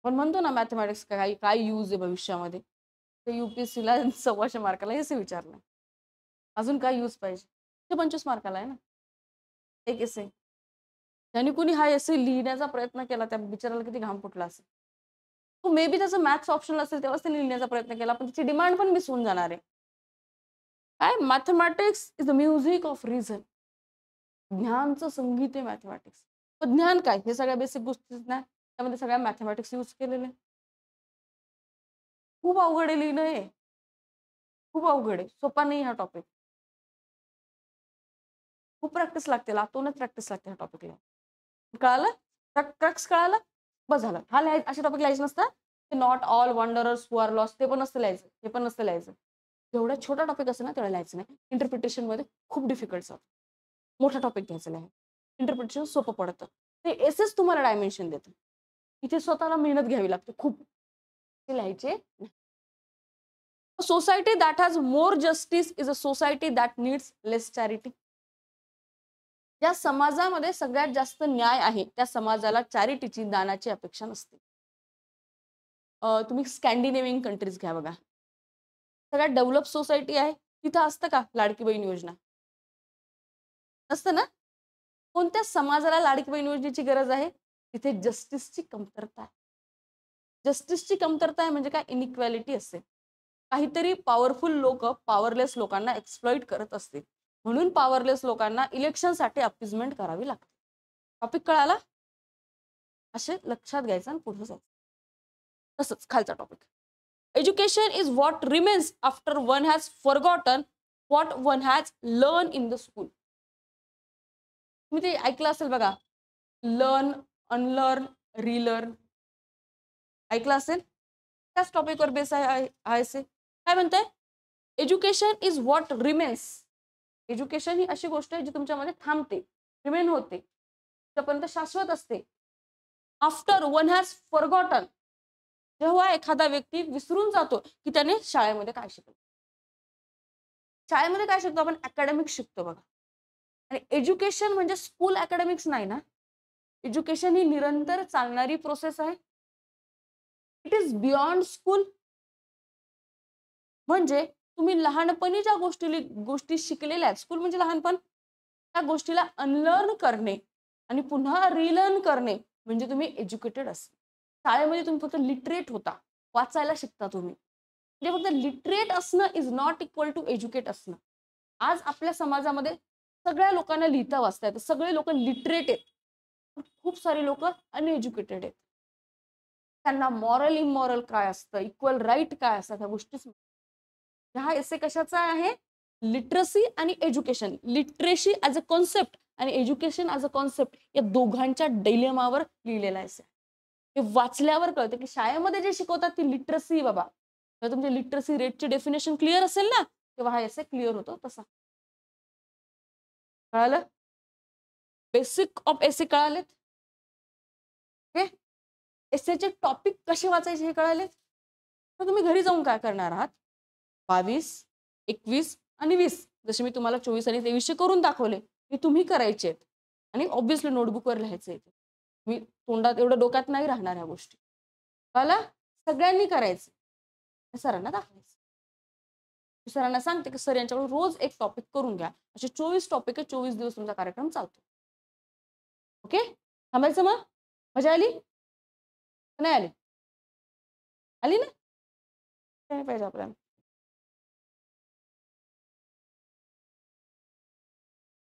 पण म्हणतो ना मॅथमॅटिक्स काय काय यूज आहे भविष्यामध्ये. ते युपीएससीला 125 मार्काला एसे विचारलं. अजून काय यूज पाहिजे? ते 25 मार्काला आहे ना. एक एसे. त्यांनी कुणी हा एसे लिहिण्याचा प्रयत्न केला, त्या बिचाराला किती घाम फुटला असेल. तो मे बी त्याचं मॅथ्स ऑप्शनल असेल तेव्हाच त्यांनी लिहिण्याचा प्रयत्न केला, पण त्याची डिमांड पण मिस होऊन जाणार आहे. काय? Mathematics is the music of reason. ज्ञानचं संगीत आहे मॅथमॅटिक्स. पण ज्ञान काय? हे सगळ्या बेसिक गोष्टीच नाही. त्यामध्ये सगळ्या मॅथमॅटिक्स यूज केलेले. खूप अवघड आहे लिहिणं हे. खूप अवघड आहे. सोपा नाही हा टॉपिक. खूप प्रॅक्टिस लागते. लातूनच प्रॅक्टिस लागते ह्या टॉपिकला. कळालं? क्रक्स कळालं? बस झालं. हा असे टॉपिक लिहायचे नसतात. ते not all wanderers who are lost ते पण नसतं लिहायचं. हे पण नसतं लिहायचं. जेवढा छोटा टॉपिक असेल ना तेवढा लिहायचं नाही. इंटरप्रिटेशनमध्ये खूप डिफिकल्ट जातं. मोठा टॉपिक घ्यायचा लिहायला. इंटरप्रिटेशन सोपं पडतं. ते एसेच तुम्हाला डायमेन्शन देतं. इथे स्वतःला मेहनत घ्यावी लागते खूप. ते लिहायचे. Society that has more justice is a society that needs less charity. ज्या समाजामध्ये सगळ्यात जास्त न्याय आहे त्या समाजाला चॅरिटीची, दानाची अपेक्षा नसते. तुम्ही स्कॅन्डिनेव्हियन कंट्रीज घ्या बघा. सगळ्यात डेव्हलप सोसायटी आहे तिथं असतं का लाडकी बहीण योजना? नसतं ना. कोणत्या समाजाला लाडकी बहीण योजनेची गरज आहे? तिथे जस्टिसची कमतरता आहे. जस्टिसची कमतरता आहे म्हणजे काय? इनइक्वॅलिटी असते. काहीतरी पॉवरफुल लोक पॉवरलेस लोकांना एक्सप्लॉइट करत असतील. म्हणून पॉवरलेस लोकांना इलेक्शनसाठी अपीजमेंट करावी लागते. टॉपिक कळाला? असे लक्षात घ्यायचं आणि पुढे जायचं. तसंच खालचा topic. Education is what remains after one has forgotten what one has learn in the school. तुम्ही ते ऐकलं असेल बघा. Learn, unlearn, relearn. ऐकलं असेल? त्याच टॉपिकवर बेस आहे काय म्हणताय? Education is what remains. Education ही अशी गोष्ट आहे जी तुमच्यामध्ये थांबते, रिमेन होते, त्यापर्यंत शाश्वत असते. After one has forgotten. जेव्हा एखादा व्यक्ती विसरून जातो की त्याने शाळेमध्ये काय शिकलं. शाळेमध्ये काय शिकतो आपण? अकॅडमिक्स शिकतो बघा. आणि एज्युकेशन म्हणजे स्कूल अकॅडमिक्स नाही ना. एज्युकेशन ही निरंतर चालणारी प्रोसेस आहे. It is beyond school. म्हणजे तुम्ही लहानपणी ज्या गोष्टी शिकलेल्या आहेत, स्कूल म्हणजे लहानपण, त्या गोष्टीला अनलर्न करणे आणि पुन्हा रिलर्न करणे म्हणजे तुम्ही एज्युकेटेड असता. शाळेमध्ये तुम्ही फक्त लिटरेट होता, वाचायला शिकता तुम्ही. म्हणजे फक्त लिटरेट असणं is not equal to educate असणं. आज आपल्या समाजामध्ये सगळ्या लोकांना लिहिता वाचता येतं, सगळे लोक लिटरेट आहेत, पण खूप सारे लोक अनएज्युकेटेड आहेत. त्यांना मॉरल इमॉरल काय असतं, इक्वल राईट काय असतात, ह्या गोष्टीच. हा एसे कशाचा आहे? लिटरसी आणि education. Literacy as a concept आणि एज्युकेशन ॲज अ कॉन्सेप्ट या दोघांच्या डिलेमावर लिहिलेला एसे. हे वाचल्यावर कळतं की शाळेमध्ये जे शिकवतात ती लिटरसी बाबा. तेव्हा तुमच्या लिटरसी रेटची डेफिनेशन क्लिअर असेल ना, तेव्हा हा एसे क्लिअर होतो तसा. कळालं? बेसिक ऑफ एसे कळालेत? ओके. एसेचे टॉपिक कसे वाचायचे हे कळालेत? तर तुम्ही घरी जाऊन काय करणार आहात? 22, 21 आणि 20 जसे मी तुम्हाला 24 आणि 23 करून दाखवले, हे तुम्ही करायचे आहेत आणि ऑब्व्हियसली नोटबुकवर लिहायचे आहेत. मी तोंडात एवढं डोक्यात नाही राहणार ह्या गोष्टी. कळालं? सगळ्यांनी करायचं. सरांना दाखवायचं. सरांना सांगते की सर यांच्याकडून रोज एक टॉपिक करून घ्या. असे 24 टॉपिक आहे, 24 दिवस तुमचा कार्यक्रम चालतो. ओके? थांबायचं मग? मजा आली? नाही आली? आली ना? काय पाहिजे आपल्याला?